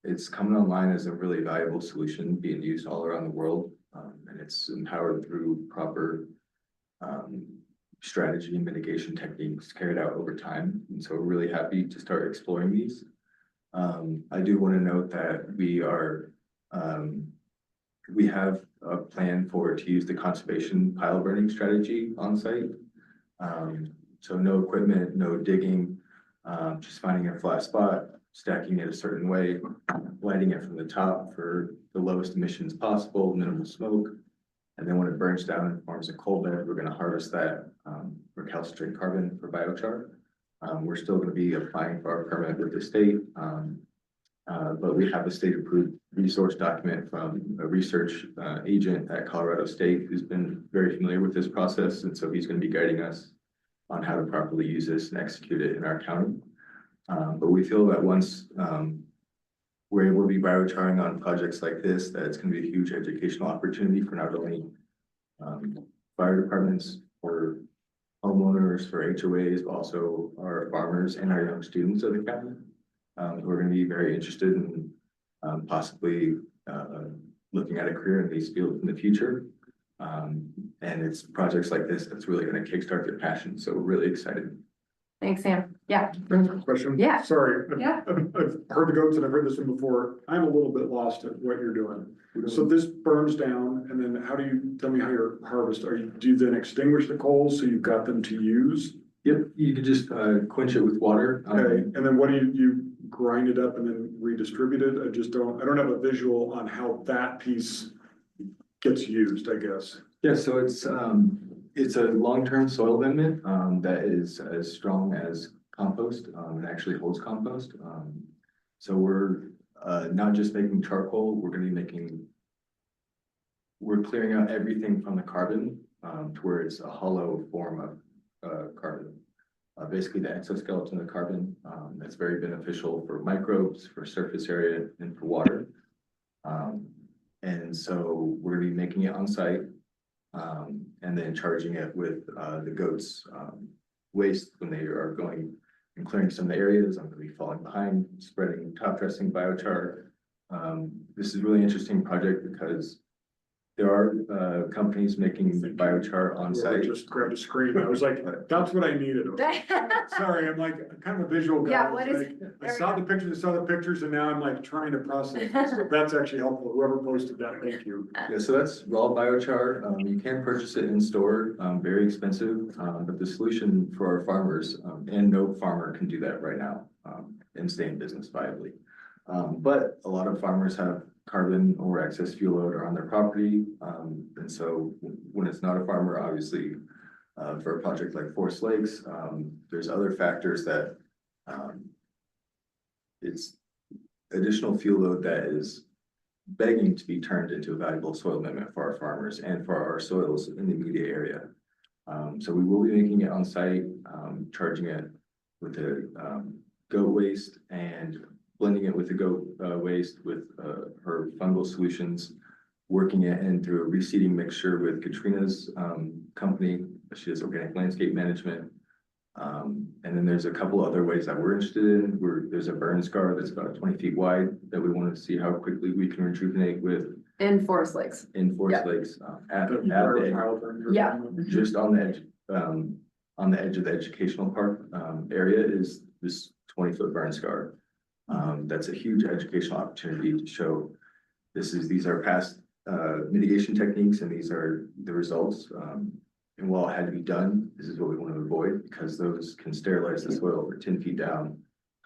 it's coming online as a really valuable solution being used all around the world, and it's empowered through proper strategy and mitigation techniques carried out over time. And so we're really happy to start exploring these. I do want to note that we have a plan to use the conservation pile burning strategy on site. So no equipment, no digging, just finding a flat spot, stacking it a certain way, lighting it from the top for the lowest emissions possible, minimal smoke. And then when it burns down and forms a coal bed, we're going to harvest that recalcitrant carbon for biochar. We're still going to be applying for our permit with the state, but we have a state-approved resource document from a research agent at Colorado State who's been very familiar with this process, and so he's going to be guiding us on how to properly use this and execute it in our county. But we feel that once we're able to be biocharing on projects like this, that it's going to be a huge educational opportunity for not only fire departments, for homeowners, for HOAs, but also our farmers and our young students of the county. We're going to be very interested in possibly looking at a career in these fields in the future. And it's projects like this that's really going to kickstart their passion. So we're really excited. Thanks, Sam. Yeah. Question. Yeah. Sorry. Yeah. I've heard the goats and I've heard this one before. I'm a little bit lost at what you're doing. So this burns down, and then how do you tell me how you harvest? Do you then extinguish the coals so you've got them to use? Yep, you could just quench it with water. Okay, and then what do you grind it up and then redistribute it? I don't have a visual on how that piece gets used, I guess. Yeah, so it's a long-term soil amendment that is as strong as compost and actually holds compost. So we're not just making charcoal, we're clearing out everything from the carbon to where it's a hollow form of carbon. Basically the exoskeleton of carbon that's very beneficial for microbes, for surface area, and for water. And so we're gonna be making it on site and then charging it with the goats' waste when they are going and clearing some of the areas. I'm gonna be falling behind, spreading top dressing biochar. This is a really interesting project because there are companies making biochar on Well, I site. just grabbed a screen. I was like, that's what I needed. Sorry, I'm like kind of a visual guy. Yeah, It's what is- like, I saw the pictures, and now I'm like trying to process. So that's actually helpful. Whoever posted that, thank you. Yeah, so that's raw biochar. You can purchase it in store, very expensive, but the solution for our farmers, and no farmer can do that right now, and stay in business viably. But a lot of farmers have carbon or excess fuel load on their property. And so when it's not a farmer, obviously, for a project like Forest Lakes, there's other factors that it's additional fuel load that is begging to be turned into a valuable soil amendment for our farmers and for our soils in the immediate area. So we will be making it on site, charging it with the goat waste and blending it with the goat waste with her fungal solutions, working it in through a reseeding mixture with Katrina's company. She does organic landscape management. And then there's a couple other ways that we're interested in. There's a burn scar that's about 20 feet wide that we want to see how quickly we can rejuvenate with. In Forest Lakes. Lakes at the edge. Yeah. Just on the edge of the educational park area is this 20-foot burn scar. That's a huge educational opportunity to show these are past mitigation techniques, and these are the results. And while it had to be done, this is what we want to avoid, because those can sterilize the soil over 10 feet down,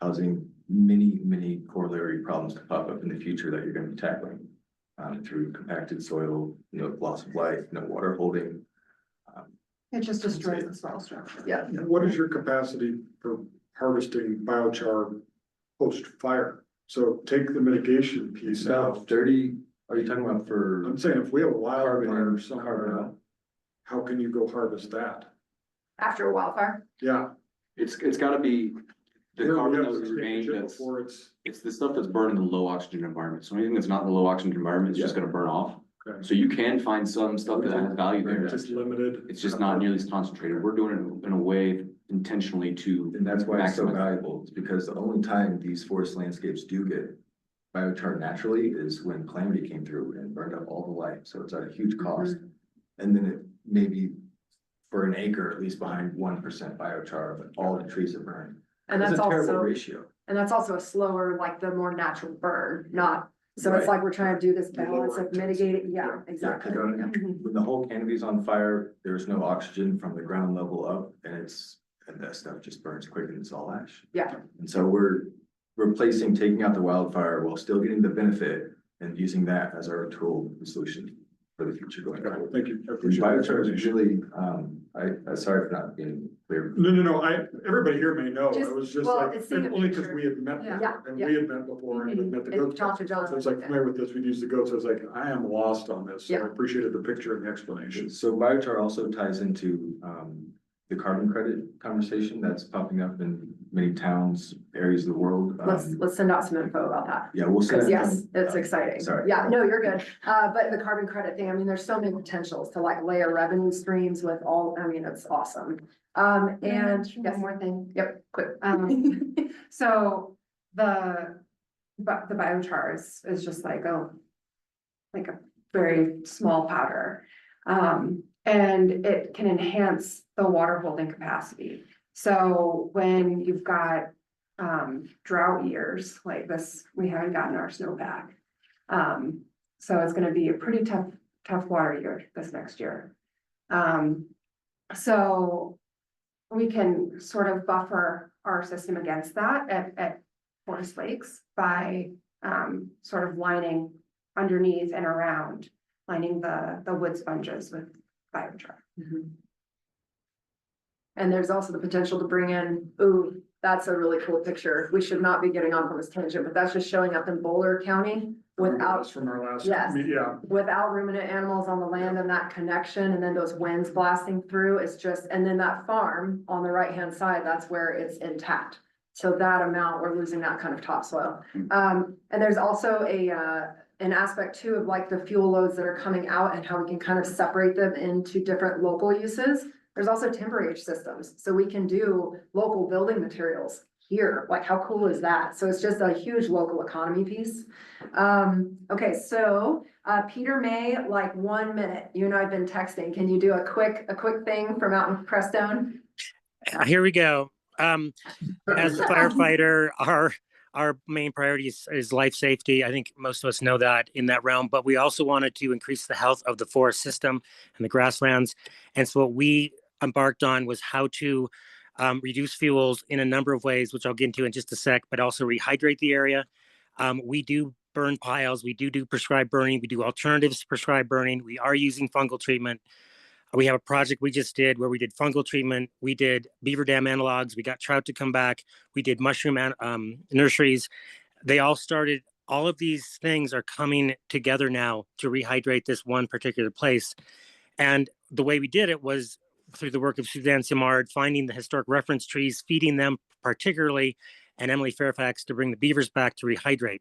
causing many corollary problems to pop up in the future that you're going to be tackling through compacted soil, loss of life, no water holding. It just destroys the soil structure. Yeah. What is your capacity for harvesting biochar post-fire? So take the mitigation piece out. About 30, are you talking about for? I'm saying if we have a wildfire carbon somewhere, how can you go harvest that? After a wildfire. Yeah. It's gotta be The Yeah, we carbon have that would to remain, extinguish it that's, before it's, it's the stuff that's burned in the low oxygen environment. So anything that's not in the low oxygen environment is just gonna burn off. okay. So you can find some stuff that has value there. It's just limited. It's just not nearly as concentrated. We're doing it in a way intentionally to. And that's why it's so maximize. valuable, is because the only time these forest landscapes do get biochar naturally is when calamity came through and burned up all the life, so it's at a huge cost. And then it maybe for an acre, at least behind 1% biochar, but all the trees are burned. And It's that's a terrible also, ratio. and that's also a slower, like the more natural burn, not, so it's Right. like we're trying to do this The balance lower of mitigating, yeah, Yeah, exactly. 'cause when the whole canopy's on fire, there's no oxygen from the ground level up, and that stuff just burns quicker than it's all ash. Yeah, And so we're replacing, taking out the wildfire while still getting the benefit and using that as our tool and solution for the future going forward. Thank you. I And appreciate biochar is that. really, I sorry for not being clear. No, everybody here may know, Just- I was just well, like, it's seeing a only because picture. we had met Yeah. before, and Yeah. we had met before, and had met the And goats. talked to John. So I was like familiar with this, we'd use the goats, I was like, I am lost on this, so I Yeah. appreciated the picture and the explanation. So biochar also ties into, the carbon credit conversation that's popping up in many towns, areas of the world. let's send out some info about that. Yeah, we'll send. Cause yes, it's exciting. Sorry. Yeah, no, you're good. But the carbon credit thing, I mean, there's so many potentials to like layer revenue streams with all, I mean, it's awesome. And One yes, more thing. yep, quick. So the biochar is just like a very small powder. And it can enhance the water holding capacity. So when you've got drought years like this, we haven't gotten our snow back. So it's gonna be a pretty tough water year this next year. So we can sort of buffer our system against that at Forest Lakes by sort of lining underneath and around, lining the wood sponges with biochar. And there's also the potential to bring in, ooh, that's a really cool picture. We should not be getting off on this tangent, but that's just showing up in Boulder County without, That's from our last, yes, yeah, without ruminant animals on the land and that connection, and then those winds blasting through, it's just, and then that farm on the right-hand side, that's where it's intact. So that amount, we're losing that kind of topsoil. And there's also an aspect too of like the fuel loads that are coming out and how we can kind of separate them into different local uses. There's also timber age systems, so we can do local building materials here. Like, how cool is that? So it's just a huge local economy piece. Okay, so Peter May, like 1 minute. You and I have been texting. Can you do a quick thing from out in Crestone? Here we go. As a firefighter, our main priority is life safety. I think most of us know that in that realm, but we also wanted to increase the health of the forest system and the grasslands. And so what we embarked on was how to reduce fuels in a number of ways, which I'll get into in just a sec, but also rehydrate the area. We do burn piles. We do prescribed burning. We do alternatives to prescribed burning. We are using fungal treatment. We have a project we just did where we did fungal treatment. We did beaver dam analogs. We got trout to come back. We did mushroom nurseries. They all started, all of these things are coming together now to rehydrate this one particular place. And the way we did it was through the work of Suzanne Simard, finding the historic reference trees, feeding them particularly, and Emily Fairfax to bring the beavers back to rehydrate.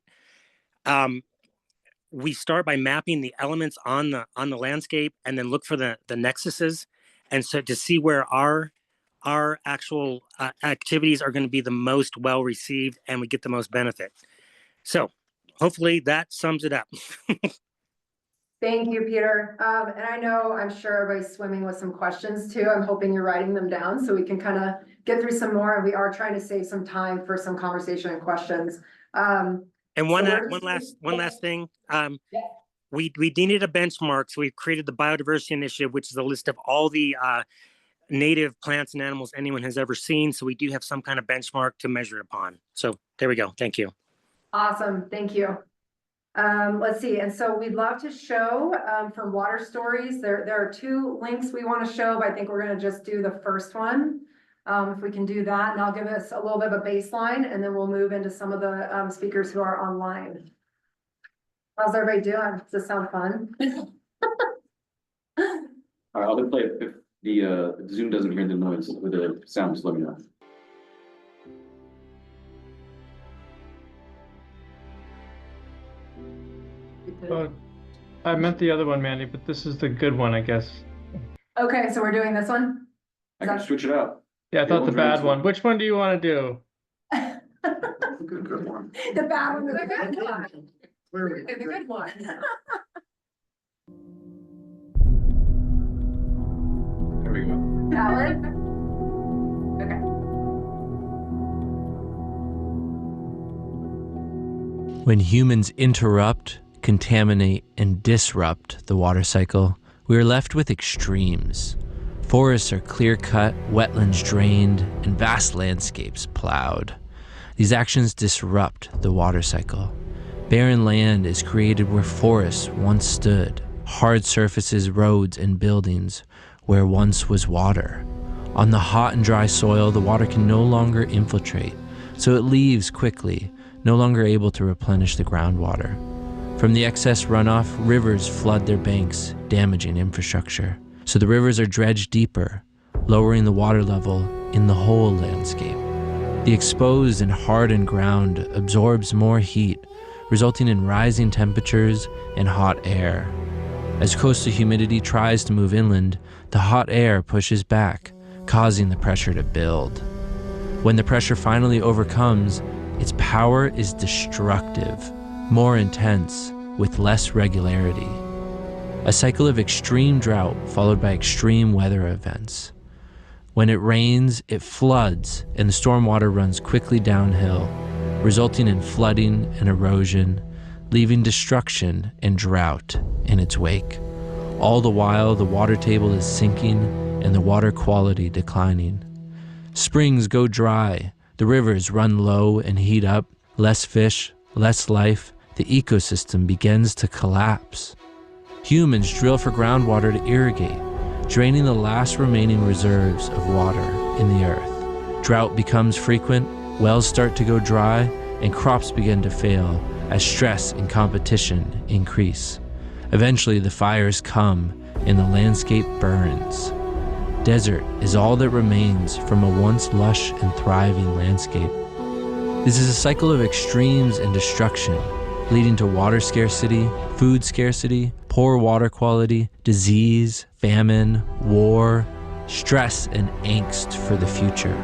We start by mapping the elements on the landscape and then look for the nexuses. And so to see where our actual activities are going to be the most well received and we get the most benefit. So hopefully that sums it up. Thank you, Peter. And I know, I'm sure everybody's swimming with some questions too. I'm hoping you're writing them down so we can kind of get through some more. And we are trying to save some time for some conversation and questions. And one last thing. We needed a benchmark, so we created the Biodiversity Initiative, which is a list of all the native plants and animals anyone has ever seen. So we do have some kind of benchmark to measure upon. So there we go. Thank you. Awesome. Thank you. Let's see. And so we'd love to show from Water Stories. There are 2 links we want to show, but I think we're going to just do the first one. If we can do that, and I'll give us a little bit of a baseline, and then we'll move into some of the speakers who are online. How's everybody doing? Does this sound fun? All right, I'll play it. If the Zoom doesn't hear the noise with the sound, just let me know. I meant the other one, Mandy, but this is the good one, I guess. Okay, so we're doing this one? I can switch it out. Yeah, I thought the bad one. Which one do you want to do? Good one. The bad one, the good one. The good one. There we go. That one? Okay. When humans interrupt, contaminate, and disrupt the water cycle, we are left with extremes. Forests are clear-cut, wetlands drained, and vast landscapes plowed. These actions disrupt the water cycle. Barren land is created where forests once stood, hard surfaces, roads, and buildings where once was water. On the hot and dry soil, the water can no longer infiltrate, so it leaves quickly, no longer able to replenish the groundwater. From the excess runoff, rivers flood their banks, damaging infrastructure. So the rivers are dredged deeper, lowering the water level in the whole landscape. The exposed and hardened ground absorbs more heat, resulting in rising temperatures and hot air. As coastal humidity tries to move inland, the hot air pushes back, causing the pressure to build. When the pressure finally overcomes, its power is destructive, more intense, with less regularity. A cycle of extreme drought followed by extreme weather events. When it rains, it floods, and the stormwater runs quickly downhill, resulting in flooding and erosion, leaving destruction and drought in its wake. All the while, the water table is sinking and the water quality declining. Springs go dry, the rivers run low and heat up, less fish, less life, the ecosystem begins to collapse. Humans drill for groundwater to irrigate, draining the last remaining reserves of water in the earth. Drought becomes frequent, wells start to go dry, and crops begin to fail as stress and competition increase. Eventually, the fires come and the landscape burns. Desert is all that remains from a once lush and thriving landscape. This is a cycle of extremes and destruction, leading to water scarcity, food scarcity, poor water quality, disease, famine, war, stress, and angst for the future.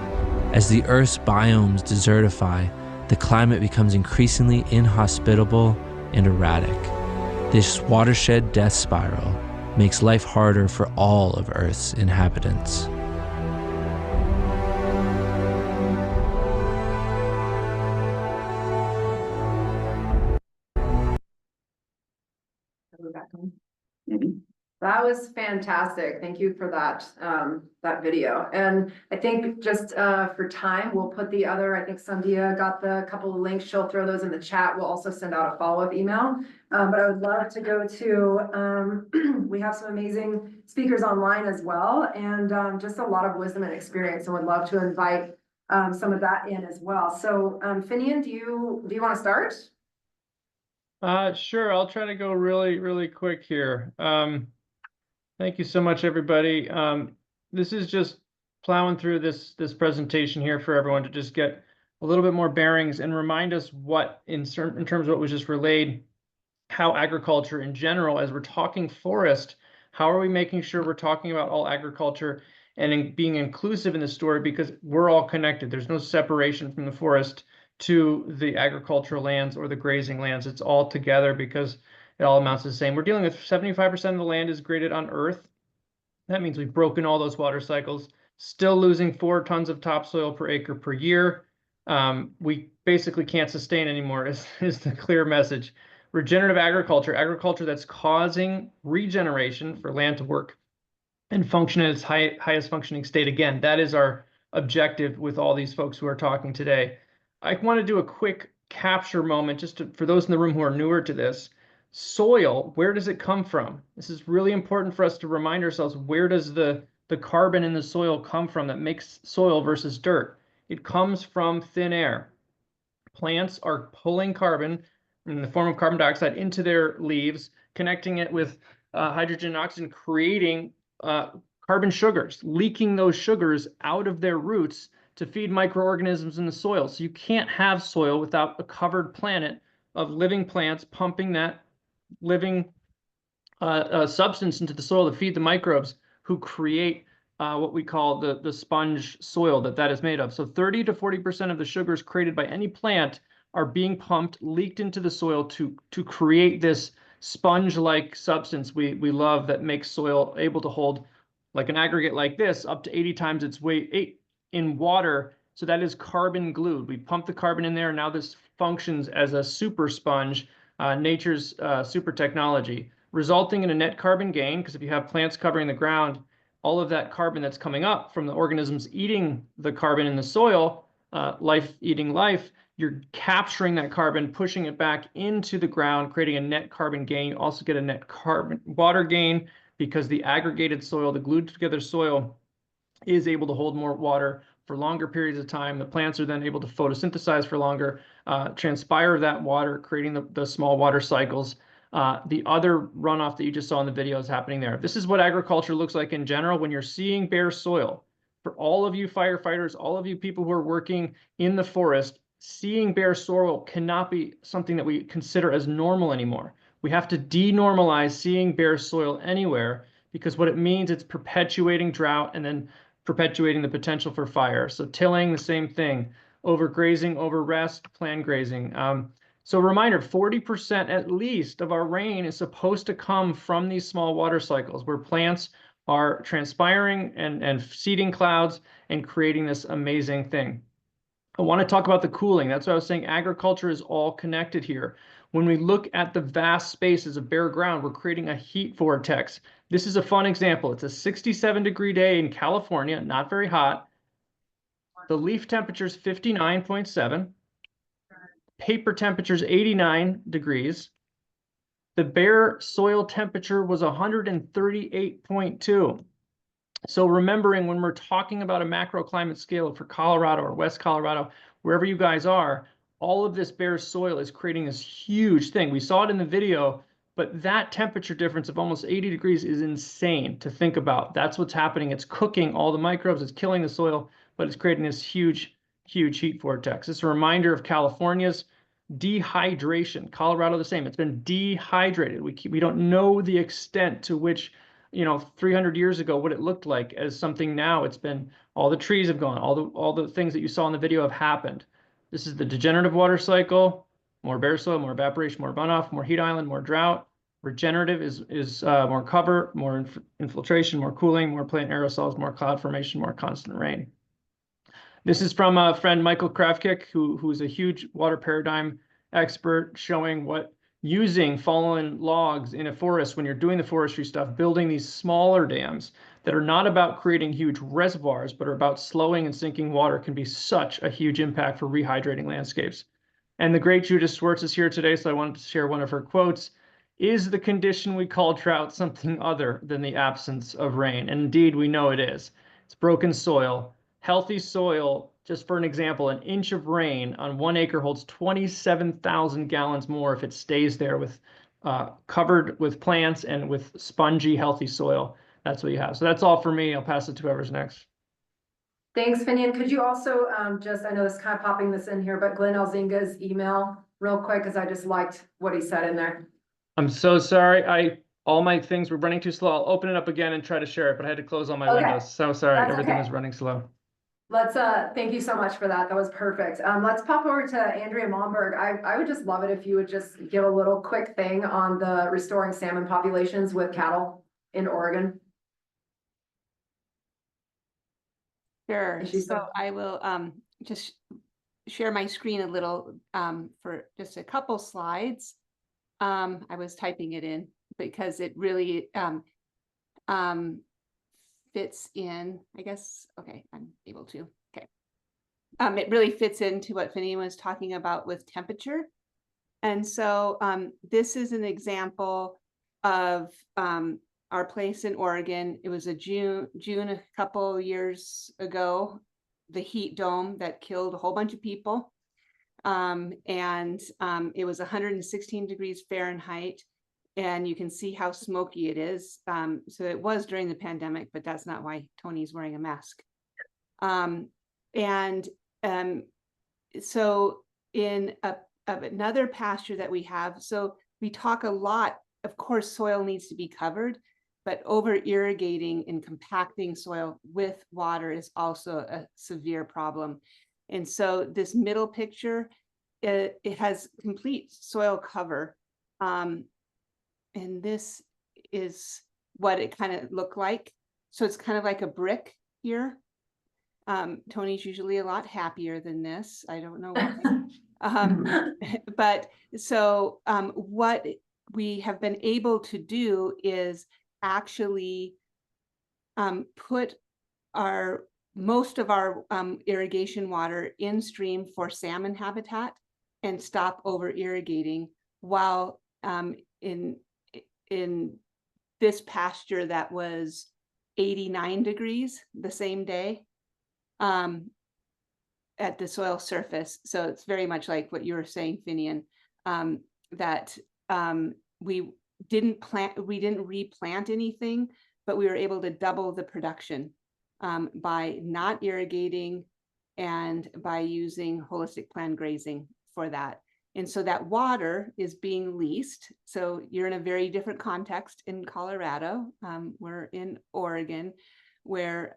As the Earth's biomes desertify, the climate becomes increasingly inhospitable and erratic. This watershed death spiral makes life harder for all of Earth's inhabitants. That was fantastic. Thank you for that, that video. And I think just for time, we'll put the other, I think Sandhya got the couple of links. She'll throw those in the chat. We'll also send out a follow-up email. But I would love to go to, we have some amazing speakers online as well, and just a lot of wisdom and experience, and would love to invite some of that in as well. So Finian, do you want to start? Sure. I'll try to go really quick here. Thank you so much, everybody. This is just plowing through this presentation here for everyone to just get a little bit more bearings and remind us what, in terms of what was just relayed, how agriculture in general, as we're talking forest, how are we making sure we're talking about all agriculture and being inclusive in the story, because we're all connected. There's no separation from the forest to the agricultural lands or the grazing lands. It's all together because it all amounts to the same. We're dealing with 75% of the land is graded on Earth. That means we've broken all those water cycles, still losing 4 tons of topsoil per acre per year. We basically can't sustain anymore is the clear message. Regenerative agriculture, agriculture that's causing regeneration for land to work and function at its highest functioning state. Again, that is our objective with all these folks who are talking today. I want to do a quick capture moment just for those in the room who are newer to this. Soil, where does it come from? This is really important for us to remind ourselves, where does the carbon in the soil come from that makes soil versus dirt? It comes from thin air. Plants are pulling carbon in the form of carbon dioxide into their leaves, connecting it with hydrogen and oxygen, creating carbon sugars, leaking those sugars out of their roots to feed microorganisms in the soil. So you can't have soil without a covered planet of living plants pumping that living substance into the soil to feed the microbes who create what we call the sponge soil that is made of. So 30 to 40% of the sugars created by any plant are being pumped, leaked into the soil to create this sponge-like substance we love that makes soil able to hold, like an aggregate like this, up to 80 times its weight in water. So that is carbon glued. We pump the carbon in there, and now this functions as a super sponge, nature's super technology, resulting in a net carbon gain, because if you have plants covering the ground, all of that carbon that's coming up from the organisms eating the carbon in the soil, life eating life, you're capturing that carbon, pushing it back into the ground, creating a net carbon gain. You also get a net carbon water gain because the aggregated soil, the glued together soil, is able to hold more water for longer periods of time. The plants are then able to photosynthesize for longer, transpire that water, creating the small water cycles. The other runoff that you just saw in the video is happening there. This is what agriculture looks like in general when you're seeing bare soil. For all of you firefighters, all of you people who are working in the forest, seeing bare soil cannot be something that we consider as normal anymore. We have to denormalize seeing bare soil anywhere, because what it means, it's perpetuating drought and then perpetuating the potential for fire. So tilling, the same thing. Overgrazing, overrest, planned grazing. So a reminder, 40% at least of our rain is supposed to come from these small water cycles where plants are transpiring and seeding clouds and creating this amazing thing. I want to talk about the cooling. That's what I was saying. Agriculture is all connected here. When we look at the vast spaces of bare ground, we're creating a heat vortex. This is a fun example. It's a 67-degree day in California, not very hot. The leaf temperature is 59.7. Paper temperature is 89 degrees. The bare soil temperature was 138.2. So remembering when we're talking about a macro climate scale for Colorado or West Colorado, wherever you guys are, all of this bare soil is creating this huge thing. We saw it in the video, but that temperature difference of almost 80 degrees is insane to think about. That's what's happening. It's cooking all the microbes, it's killing the soil, but it's creating this huge, huge heat vortex. It's a reminder of California's dehydration. Colorado the same. It's been dehydrated. We don't know the extent to which, 300 years ago, what it looked like as something now. It's been, all the trees have gone, all the things that you saw in the video have happened. This is the degenerative water cycle, more bare soil, more evaporation, more runoff, more heat island, more drought. Regenerative is more cover, more infiltration, more cooling, more plant aerosols, more cloud formation, more constant rain. This is from a friend, Michael Kravkick, who's a huge water paradigm expert, showing what using fallen logs in a forest, when you're doing the forestry stuff, building these smaller dams that are not about creating huge reservoirs, but are about slowing and sinking water, can be such a huge impact for rehydrating landscapes. And the great Judith Schwartz is here today, so I wanted to share one of her quotes. Is the condition we call drought something other than the absence of rain? And indeed, we know it is. It's broken soil. Healthy soil, just for an example, an inch of rain on 1 acre holds 27,000 gallons more if it stays there with covered with plants and with spongy, healthy soil. That's what you have. So that's all for me. I'll pass it to whoever's next. Thanks, Finian. Could you also I know this is kind of popping this in here, but Glenn Elzinga's email real quick, because I just liked what he said in there. I'm so sorry. All my things were running too slow. I'll open it up again and try to share it, but I had to close all my windows. So sorry. That's Everything okay. was running slow. Let's thank you so much for that. That was perfect. Let's pop over to Andrea Momberg. I would just love it if you would just give a little quick thing on the restoring salmon populations with cattle in Oregon. Sure. So I will just share my screen a little for just a couple slides. I was typing it in because it really fits in, I guess. Okay, I'm able to. Okay. It really fits into what Finian was talking about with temperature. And so this is an example of our place in Oregon. It was a June a couple years ago, the heat dome that killed a whole bunch of people. It was 116 degrees Fahrenheit. And you can see how smoky it is. So it was during the pandemic, but that's not why Tony's wearing a mask. So in another pasture that we have, so we talk a lot of course, soil needs to be covered, but over irrigating and compacting soil with water is also a severe problem. And so this middle picture, it has complete soil cover. And this is what it kind of looked like. So it's kind of like a brick here. Tony's usually a lot happier than this. I don't know why. But so what we have been able to do is actually put most of our irrigation water in stream for salmon habitat and stop over irrigating, while in this pasture that was 89 degrees the same day at the soil surface. So it's very much like what you were saying, Finian, that we didn't replant anything, but we were able to double the production by not irrigating and by using holistic plan grazing for that. And so that water is being leased. So you're in a very different context in Colorado. We're in Oregon, where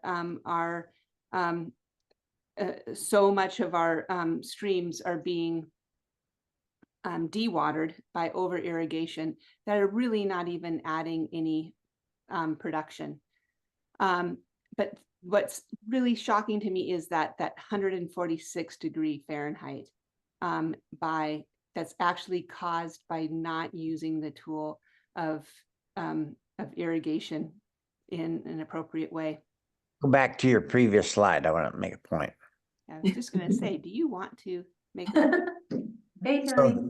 so much of our streams are being dewatered by over irrigation that are really not even adding any production. But what's really shocking to me is that 146 degree Fahrenheit that's actually caused by not using the tool of irrigation in an appropriate way. Go back to your previous slide. I want to make a point. I was just going to say, do you want to make a Hey, Tony.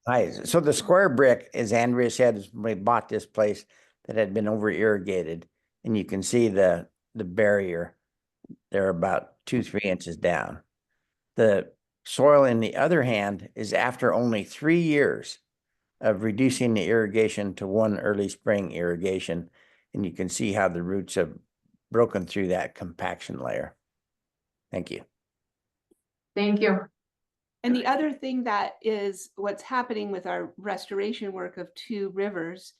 Hi. So the square brick, as Andrea said, is when we bought this place that had been over irrigated, and you can see the barrier. They're about 2-3 inches down. The soil, in the other hand, is after only 3 years of reducing the irrigation to 1 early spring irrigation, and you can see how the roots have broken through that compaction layer. Thank you. Thank you. And the other thing that is what's happening with our restoration work of 2 rivers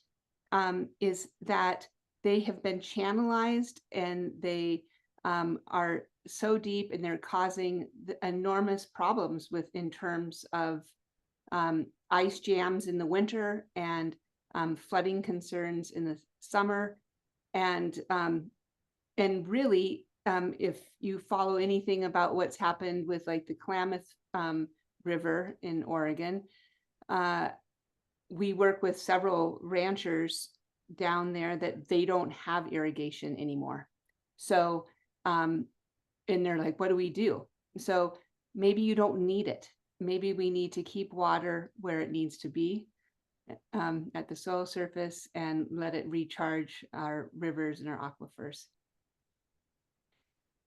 is that they have been channelized, and they are so deep, and they're causing enormous problems in terms of ice jams in the winter and flooding concerns in the summer. And really, if you follow anything about what's happened with like the Klamath River in Oregon, we work with several ranchers down there that they don't have irrigation anymore. So, and they're like, what do we do? So maybe you don't need it. Maybe we need to keep water where it needs to be at the soil surface and let it recharge our rivers and our aquifers.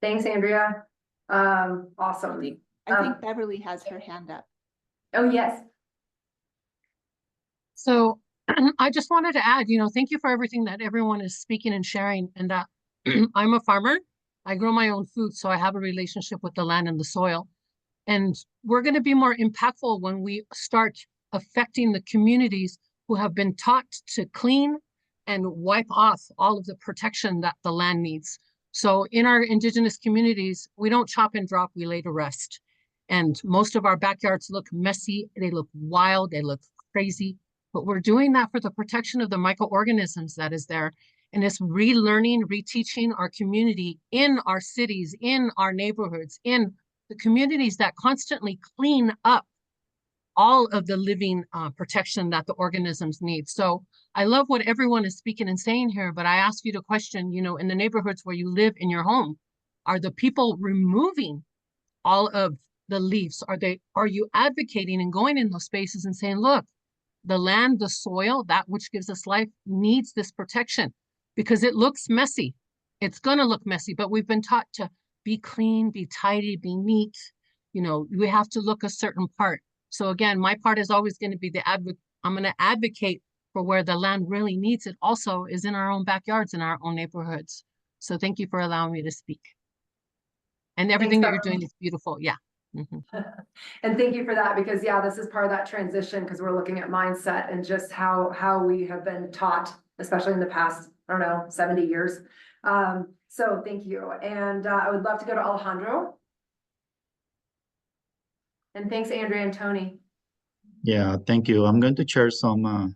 Thanks, Andrea. Awesome. I think Beverly has her hand up. Oh, yes. So I just wanted to add, thank you for everything that everyone is speaking and sharing, and that I'm a farmer. I grow my own food, so I have a relationship with the land and the soil. And we're going to be more impactful when we start affecting the communities who have been taught to clean and wipe off all of the protection that the land needs. So in our indigenous communities, we don't chop and drop, we lay to rest. And most of our backyards look messy, they look wild, they look crazy, but we're doing that for the protection of the microorganisms that is there. And it's relearning, reteaching our community in our cities, in our neighborhoods, in the communities that constantly clean up all of the living protection that the organisms need. So I love what everyone is speaking and saying here, but I ask you to question, in the neighborhoods where you live in your home, are the people removing all of the leaves? Are you advocating and going in those spaces and saying, look, the land, the soil, that which gives us life needs this protection, because it looks messy. It's going to look messy, but we've been taught to be clean, be tidy, be neat. We have to look a certain part. So again, my part is always going to be I'm going to advocate for where the land really needs it also is in our own backyards, in our own neighborhoods. So thank you for allowing me to speak. And everything that you're doing is beautiful. Yeah. And thank you for that, because yeah, this is part of that transition, because we're looking at mindset and just how we have been taught, especially in the past, I don't know, 70 years. So thank you. And I would love to go to Alejandro. And thanks, Andrea and Tony. Yeah, thank you. I'm going to share some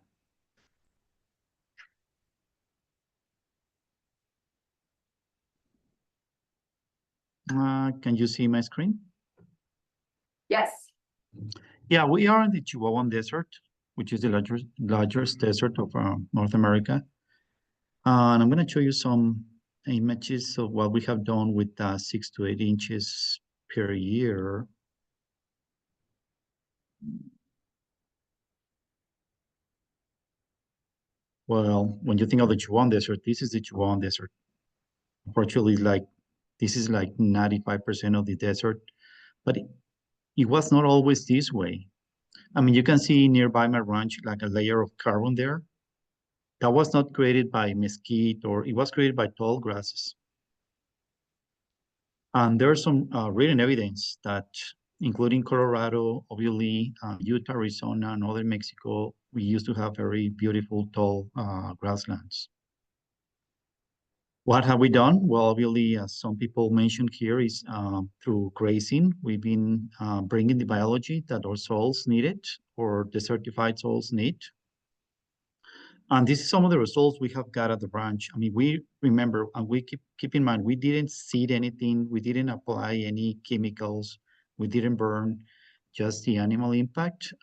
can you see my screen? Yes. Yeah, we are in the Chihuahuan Desert, which is the largest desert of North America. And I'm going to show you some images of what we have done with 6 to 8 inches per year. Well, when you think of the Chihuahuan Desert, this is the Chihuahuan Desert. Unfortunately, this is like 95% of the desert, but it was not always this way. I mean, you can see nearby my ranch like a layer of carbon there. That was not created by mesquite, or it was created by tall grasses. And there's some written evidence that, including Colorado, obviously, Utah, Arizona, and northern Mexico, we used to have very beautiful tall grasslands. What have we done? Well, obviously, as some people mentioned here, is through grazing. We've been bringing the biology that our soils needed, or the certified soils need. And this is some of the results we have got at the ranch. I mean, we remember, and we keep in mind, we didn't seed anything, we didn't apply any chemicals, we didn't burn, just the animal impact.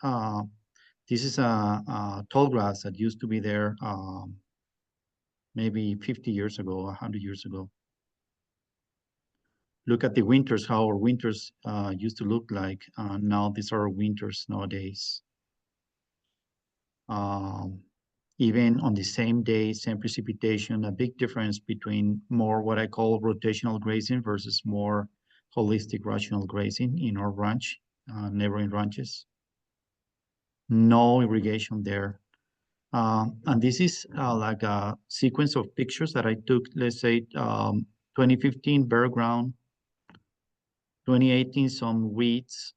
This is a tall grass that used to be there maybe 50 years ago, 100 years ago. Look at the winters, how our winters used to look like. Now these are our winters nowadays. Even on the same day, same precipitation, a big difference between more what I call rotational grazing versus more holistic rational grazing in our ranch, neighboring ranches. No irrigation there. And this is like a sequence of pictures that I took, let's say 2015 bare ground, 2018 some weeds,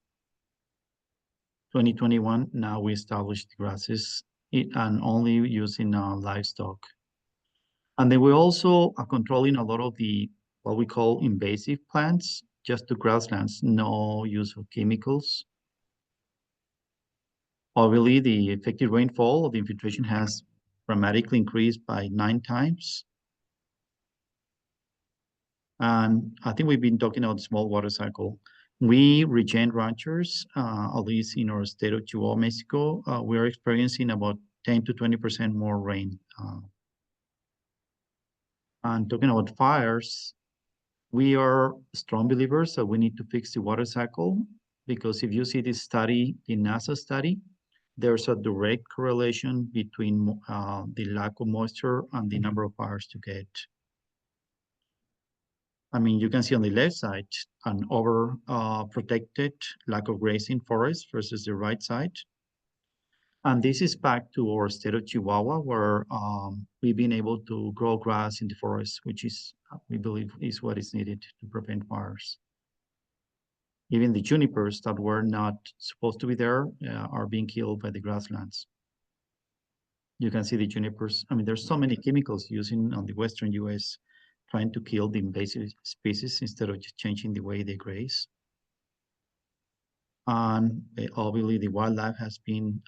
2021 now we established grasses and only using livestock. And then we're also controlling a lot of the, what we call invasive plants, just to grasslands, no use of chemicals. Obviously, the effective rainfall of the infiltration has dramatically increased by 9 times. And I think we've been talking about small water cycle. We regen ranchers, at least in our state of Chihuahua, Mexico, we're experiencing about 10 to 20% more rain. And talking about fires, we are strong believers that we need to fix the water cycle, because if you see this study, the NASA study, there's a direct correlation between the lack of moisture and the number of fires to get. I mean, you can see on the left side an over protected lack of grazing forest versus the right side. And this is back to our state of Chihuahua, where we've been able to grow grass in the forest, which is, we believe, is what is needed to prevent fires. Even the junipers that were not supposed to be there are being killed by the grasslands. You can see the junipers. I mean, there's so many chemicals using on the Western US trying to kill the invasive species instead of just changing the way they graze. And obviously the wildlife has been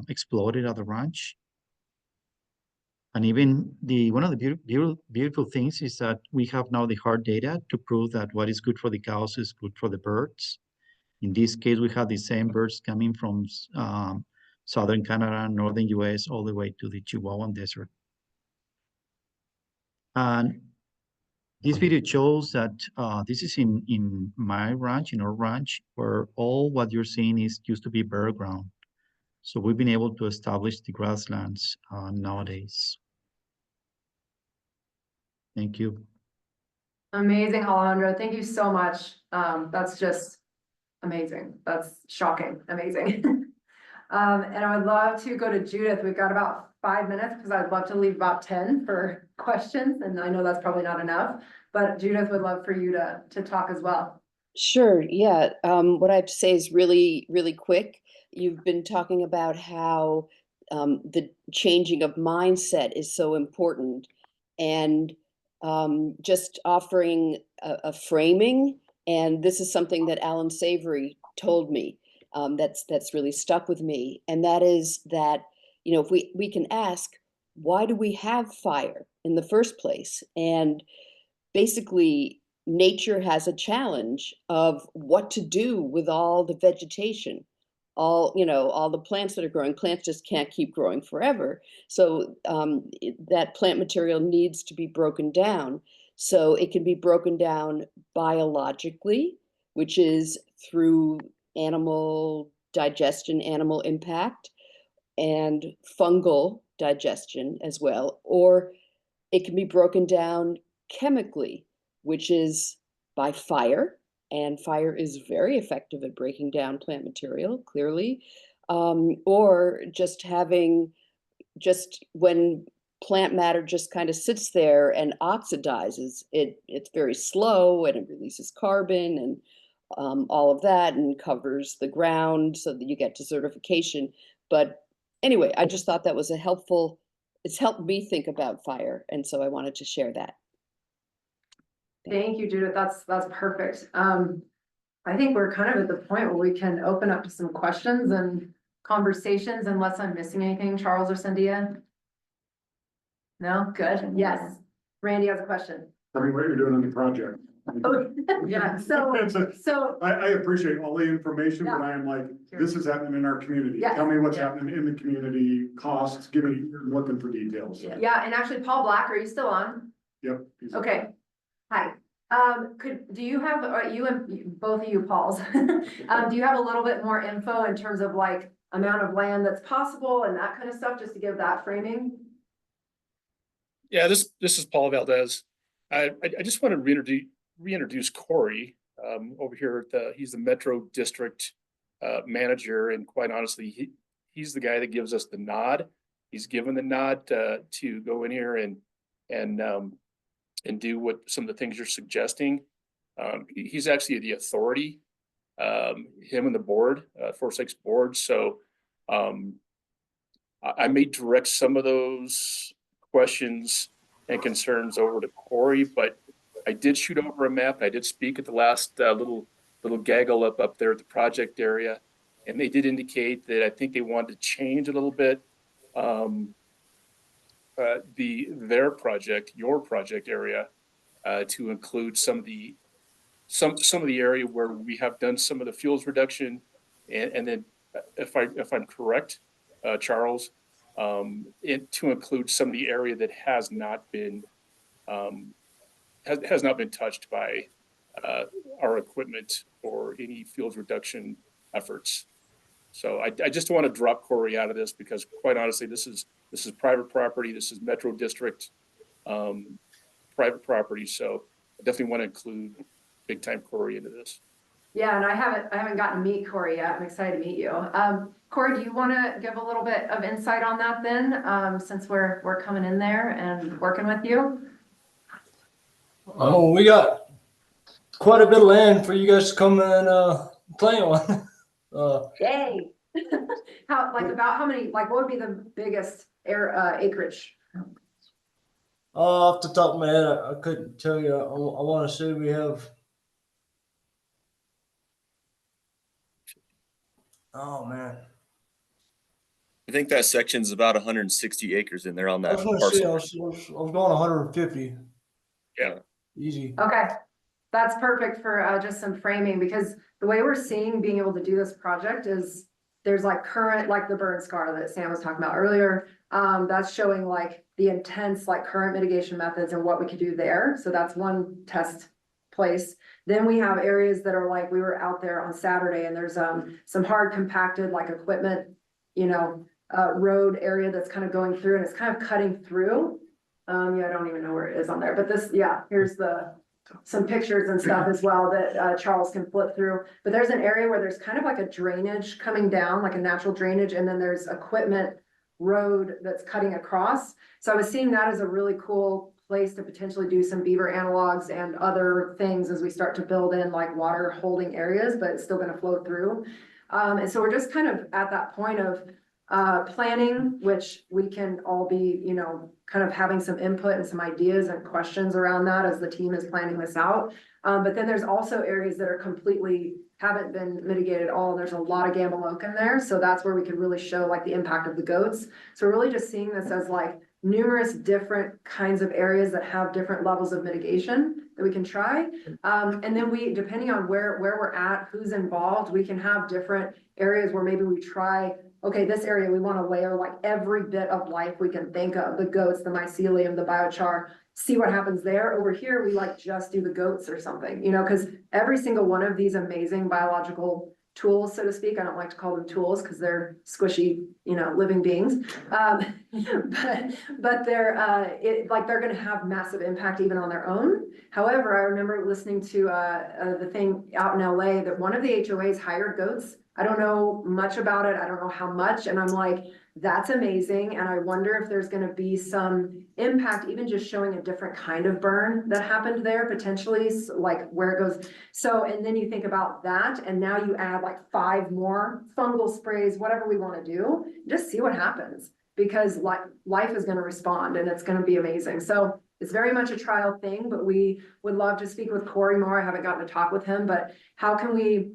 exploded at the ranch. And even one of the beautiful things is that we have now the hard data to prove that what is good for the cows is good for the birds. In this case, we have the same birds coming from southern Canada, northern US, all the way to the Chihuahuan Desert. And this video shows that this is in my ranch, in our ranch, where all what you're seeing is used to be bare ground. So we've been able to establish the grasslands nowadays. Thank you. Amazing, Alejandro. Thank you so much. That's just amazing. That's shocking. Amazing. And I would love to go to Judith. We've got about 5 minutes because I'd love to leave about 10 for questions. And I know that's probably not enough, but Judith would love for you to talk as well. Sure, yeah. What I have to say is really, really quick. You've been talking about how the changing of mindset is so important, and just offering a framing. And this is something that Alan Savory told me, that's really stuck with me, and that is that, you know, if we can ask, why do we have fire in the first place? And basically, nature has a challenge of what to do with all the vegetation, all, you know, all the plants that are growing. Plants just can't keep growing forever. So that plant material needs to be broken down. So it can be broken down biologically, which is through animal digestion, animal impact, and fungal digestion as well, or it can be broken down chemically, which is by fire, and fire is very effective at breaking down plant material, clearly, or just having, just when plant matter just kind of sits there and oxidizes, it's very slow and it releases carbon and all of that, and covers the ground so that you get desertification. But anyway, I just thought that was a helpful, it's helped me think about fire, and so I wanted to share that. Thank you, Judith. That's perfect. I think we're kind of at the point where we can open up to some questions and conversations, unless I'm missing anything, Charles or Cynthia. No? Good. Yes. Randy has a question. Tell me what you're doing on the project. Oh, yeah, so I appreciate all the information, but I am like, this is happening in our community. Yes. Tell me what's happening in the community, costs, give me, you're looking for details. yeah, and actually, Paul Black, are you still on? Yep. Okay. Hi. Do you have, you and both of you, Pauls, do you have a little bit more info in terms of like amount of land that's possible and that kind of stuff, just to give that framing? Yeah, this is Paul Valdez. I just want to reintroduce Corey over here. He's the Metro District manager, and quite honestly, he's the guy that gives us the nod. He's given the nod to go in here and do what some of the things you're suggesting. He's actually the authority, him and the board, Forest Lakes board. So I may direct some of those questions and concerns over to Corey, but I did shoot over a map. I did speak at the last little gaggle up there at the project area, and they did indicate that I think they wanted to change a little bit their project, your project area, to include some of the area where we have done some of the fuels reduction, and then if I'm correct, Charles, to include some of the area that has not been touched by our equipment or any fuels reduction efforts. So I just want to drop Corey out of this, because quite honestly, this is private property. This is Metro District private property. So I definitely want to include big time Corey into this. Yeah, and I haven't gotten to meet Corey yet. I'm excited to meet you. Corey, do you want to give a little bit of insight on that then, since we're coming in there and working with you? Oh, we got quite a bit of land for you guys to come and play on. Yay! About how many? Like, what would be the biggest acreage? Off the top of my head, I couldn't tell you. I want to say we have. Oh man. I think that section's about 160 acres in there on that I was going to say, I parcel. was going 150. Yeah. Easy. Okay, that's perfect for just some framing, because the way we're seeing being able to do this project is there's like current, like the burn scar that Sam was talking about earlier. That's showing like the intense like current mitigation methods and what we could do there. So that's one test place. Then we have areas that are like, we were out there on Saturday and there's some hard compacted like equipment, road area that's kind of going through, and it's kind of cutting through. Yeah, I don't even know where it is on there, but this, yeah, here's some pictures and stuff as well that Charles can flip through. But there's an area where there's kind of like a drainage coming down, like a natural drainage, and then there's equipment road that's cutting across. So I was seeing that as a really cool place to potentially do some beaver analogs and other things as we start to build in like water holding areas, but it's still gonna flow through. And so we're just kind of at that point of planning, which we can all be, you know, kind of having some input and some ideas and questions around that as the team is planning this out. But then there's also areas that are completely haven't been mitigated at all. There's a lot of gamble oak in there. So that's where we could really show like the impact of the goats. So we're really just seeing this as like numerous different kinds of areas that have different levels of mitigation that we can try. And then we, depending on where we're at, who's involved, we can have different areas where maybe we try, okay, this area, we want to layer like every bit of life we can think of, the goats, the mycelium, the biochar, see what happens there. Over here, we like just do the goats or something, you know, because every single one of these amazing biological tools, so to speak, I don't like to call them tools because they're squishy, you know, living beings. But they're, they're going to have massive impact even on their own. However, I remember listening to the thing out in LA that one of the HOAs hired goats. I don't know much about it. I don't know how much. And I'm like, that's amazing. And I wonder if there's going to be some impact, even just showing a different kind of burn that happened there potentially, so like where it goes. So, and then you think about that, and now you add like 5 more fungal sprays, whatever we want to do, just see what happens, because life is going to respond and it's going to be amazing. So it's very much a trial thing, but we would love to speak with Corey more. I haven't gotten to talk with him, but how can we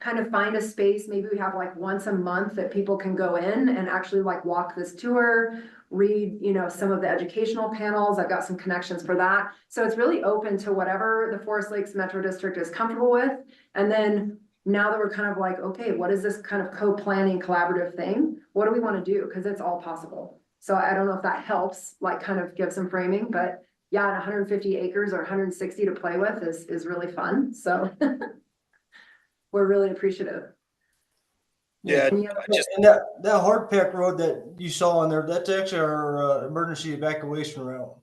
kind of find a space? Maybe we have like once a month that people can go in and actually like walk this tour, read, you know, some of the educational panels. I've got some connections for that. So it's really open to whatever the Forest Lakes Metro District is comfortable with. And then now that we're kind of like, okay, what is this kind of co-planning collaborative thing? What do we want to do? Because it's all possible. So I don't know if that helps, like kind of give some framing, but yeah, 150 acres or 160 to play with is really fun. So we're really appreciative. Yeah, And that hard pack road that you saw on there, that's actually our emergency evacuation route.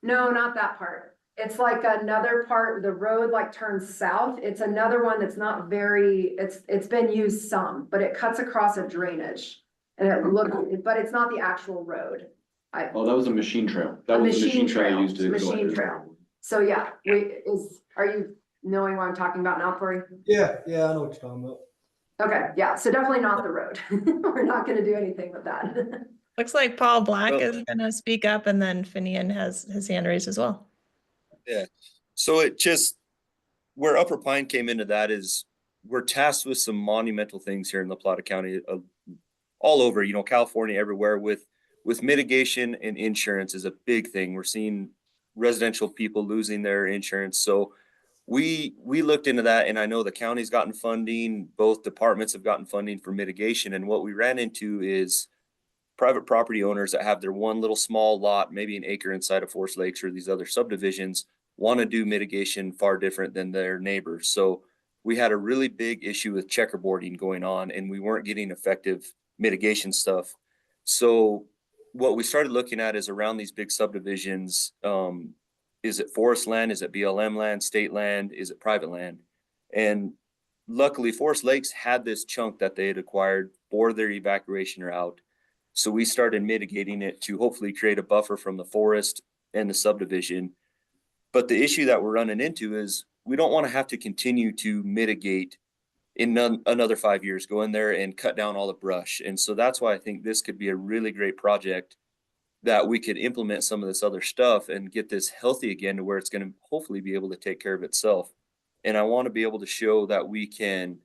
No, not that part. It's like another part, the road like turns south. It's another one that's not very, it's been used some, but it cuts across a drainage. And it looked, but it's not the actual road. Oh, that was a machine trail. That was the machine trail used to. Machine trail. So yeah, are you knowing what I'm talking about now, Corey? Yeah, I know what you're talking about. Okay, yeah, so definitely not the road. We're not gonna do anything with that. Looks like Paul Black is gonna speak up, and then Finian has his hand raised as well. Yeah, so it just, where Upper Pine came into that is we're tasked with some monumental things here in La Plata County, all over, you know, California, everywhere, with mitigation, and insurance is a big thing. We're seeing residential people losing their insurance. So we looked into that, and I know the county's gotten funding, both departments have gotten funding for mitigation. And what we ran into is private property owners that have their one little small lot, maybe an acre inside of Forest Lakes or these other subdivisions, want to do mitigation far different than their neighbors. So we had a really big issue with checkerboarding going on, and we weren't getting effective mitigation stuff. So what we started looking at is around these big subdivisions, is it forest land? Is it BLM land, state land? Is it private land? And luckily Forest Lakes had this chunk that they had acquired for their evacuation route. So we started mitigating it to hopefully create a buffer from the forest and the subdivision. But the issue that we're running into is we don't want to have to continue to mitigate in another 5 years, go in there and cut down all the brush. And so that's why I think this could be a really great project, that we could implement some of this other stuff and get this healthy again to where it's going to hopefully be able to take care of itself. And I want to be able to show that we can,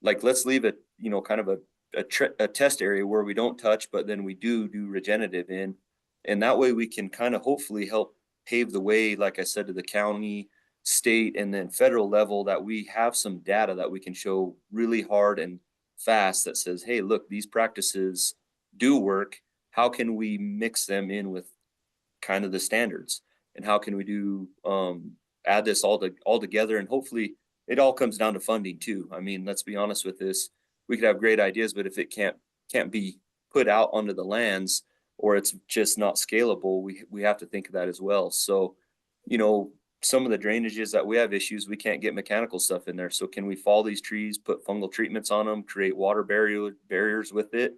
like, let's leave it, you know, kind of a test area where we don't touch, but then we do regenerative in. And that way we can kind of hopefully help pave the way, like I said, to the county, state, and then federal level, that we have some data that we can show really hard and fast that says, hey, look, these practices do work. How can we mix them in with kind of the standards, and how can we do add this all together? And hopefully it all comes down to funding too. I mean, let's be honest with this. We could have great ideas, but if it can't be put out onto the lands, or it's just not scalable, we have to think of that as well. So, you know, some of the drainages that we have issues, we can't get mechanical stuff in there. So can we fall these trees, put fungal treatments on them, create water barriers with it?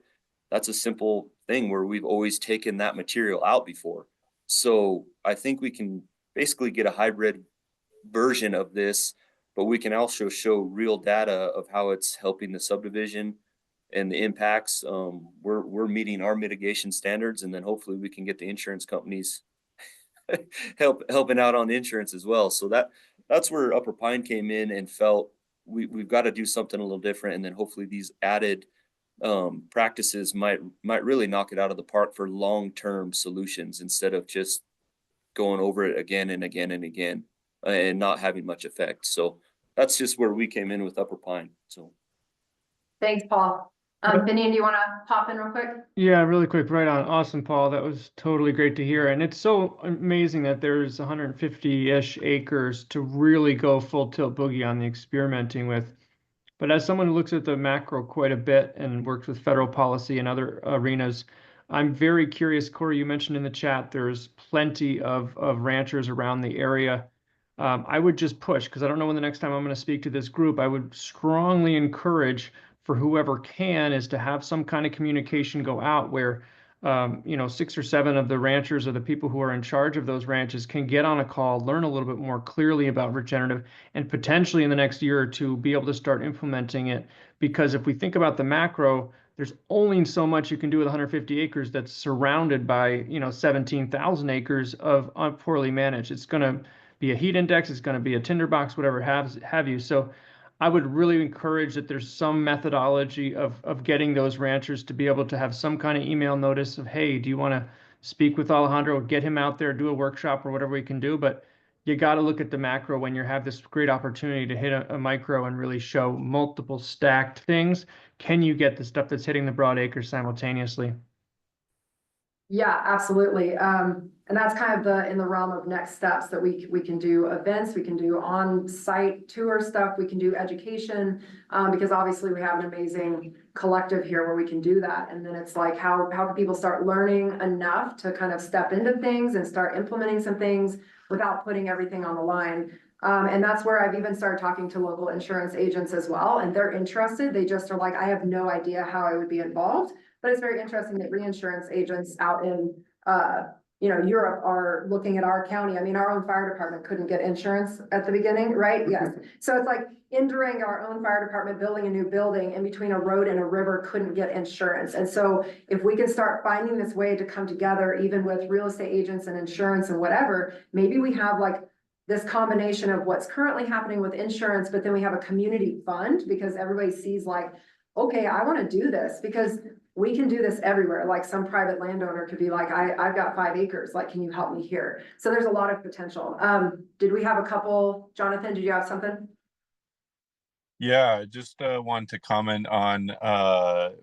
That's a simple thing where we've always taken that material out before. So I think we can basically get a hybrid version of this, but we can also show real data of how it's helping the subdivision and the impacts. We're meeting our mitigation standards, and then hopefully we can get the insurance companies helping out on the insurance as well. So that's where Upper Pine came in and felt we've got to do something a little different, and then hopefully these added practices might really knock it out of the park for long-term solutions instead of just going over it again and again and again and not having much effect. So that's just where we came in with Upper Pine. So Thanks, Paul. Finian, do you want to pop in real quick? Yeah, really quick, right on. Awesome, Paul. That was totally great to hear. And it's so amazing that there's 150-ish acres to really go full tilt boogie on the experimenting with. But as someone who looks at the macro quite a bit and works with federal policy and other arenas, I'm very curious. Corey, you mentioned in the chat there's plenty of ranchers around the area. I would just push, because I don't know when the next time I'm going to speak to this group. I would strongly encourage for whoever can is to have some kind of communication go out where 6 or 7 of the ranchers or the people who are in charge of those ranches can get on a call, learn a little bit more clearly about regenerative, and potentially in the next year or two be able to start implementing it. Because if we think about the macro, there's only so much you can do with 150 acres that's surrounded by 17,000 acres of poorly managed. It's going to be a heat index, it's going to be a tinderbox, whatever have you. So I would really encourage that there's some methodology of getting those ranchers to be able to have some kind of email notice of, hey, do you want to speak with Alejandro, get him out there, do a workshop or whatever we can do. But you got to look at the macro when you have this great opportunity to hit a micro and really show multiple stacked things. Can you get the stuff that's hitting the broad acres simultaneously? Yeah, absolutely. And that's kind of in the realm of next steps that we can do events, we can do on-site tour stuff, we can do education, because obviously we have an amazing collective here where we can do that. And then it's like, how can people start learning enough to kind of step into things and start implementing some things without putting everything on the line. And that's where I've even started talking to local insurance agents as well. And they're interested. They just are like, I have no idea how I would be involved. But it's very interesting that reinsurance agents out in, Europe are looking at our county. I mean, our own fire department couldn't get insurance at the beginning, right? Yes. So it's like in Durango, our own fire department building a new building in between a road and a river couldn't get insurance. And so if we can start finding this way to come together, even with real estate agents and insurance and whatever, maybe we have like this combination of what's currently happening with insurance, but then we have a community fund because everybody sees like, okay, I want to do this because we can do this everywhere. Like some private landowner could be like, I've got 5 acres, like, can you help me here? So there's a lot of potential. Did we have a couple, Jonathan, did you have something? Yeah, I just wanted to comment on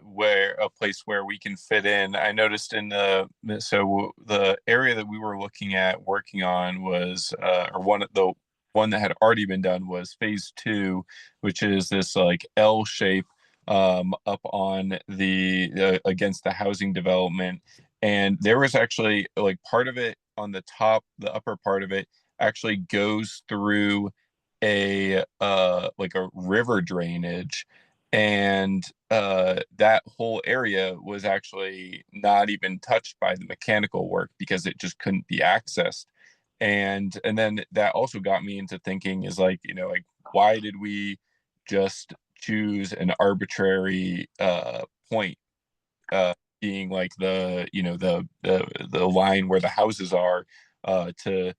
where a place where we can fit in. I noticed the area that we were looking at working on was the one that had already been done was phase 2, which is this like L shape up on the against the housing development. And there was actually like part of it on the top, the upper part of it actually goes through a like a river drainage, and that whole area was actually not even touched by the mechanical work because it just couldn't be accessed. And then that also got me into thinking is like, like why did we just choose an arbitrary point being like the line where the houses are to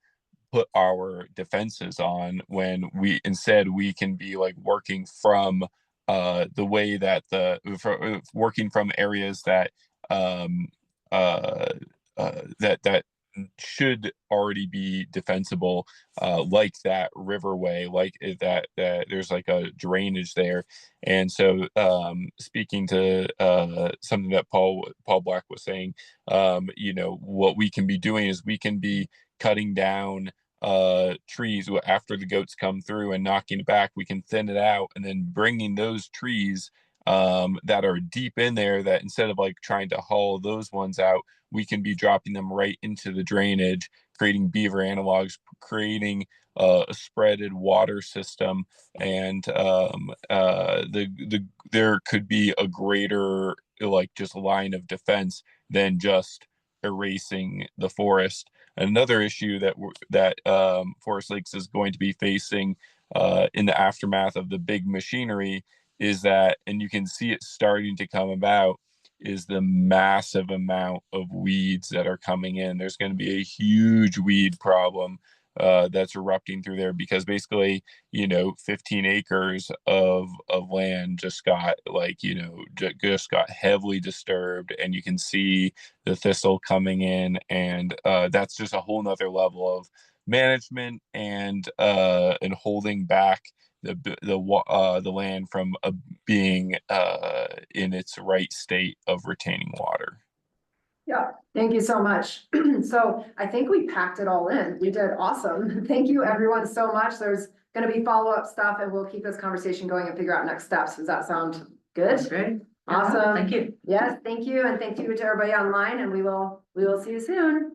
put our defenses on, when we can be like working from the way that working from areas that that should already be defensible, like that riverway, like that there's like a drainage there. And so speaking to something that Paul Black was saying, what we can be doing is we can be cutting down trees after the goats come through and knocking it back. We can thin it out and then bringing those trees that are deep in there, that instead of like trying to haul those ones out, we can be dropping them right into the drainage, creating beaver analogs, creating a spreaded water system. And there could be a greater like just line of defense than just erasing the forest. Another issue that Forest Lakes is going to be facing in the aftermath of the big machinery is that, and you can see it starting to come about, is the massive amount of weeds that are coming in. There's going to be a huge weed problem that's erupting through there, because basically, 15 acres of land just got just got heavily disturbed, and you can see the thistle coming in, and that's just a whole nother level of management and holding back the land from being in its right state of retaining water. Yeah, thank you so much. So I think we packed it all in. We did awesome. Thank you everyone so much. There's going to be follow-up stuff, and we'll keep this conversation going and figure out next steps. Does that sound good? That's great. Awesome. Thank you. Yes, thank you. And thank you to everybody online, and we will see you soon.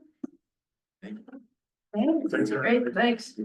Thanks. Great, thanks.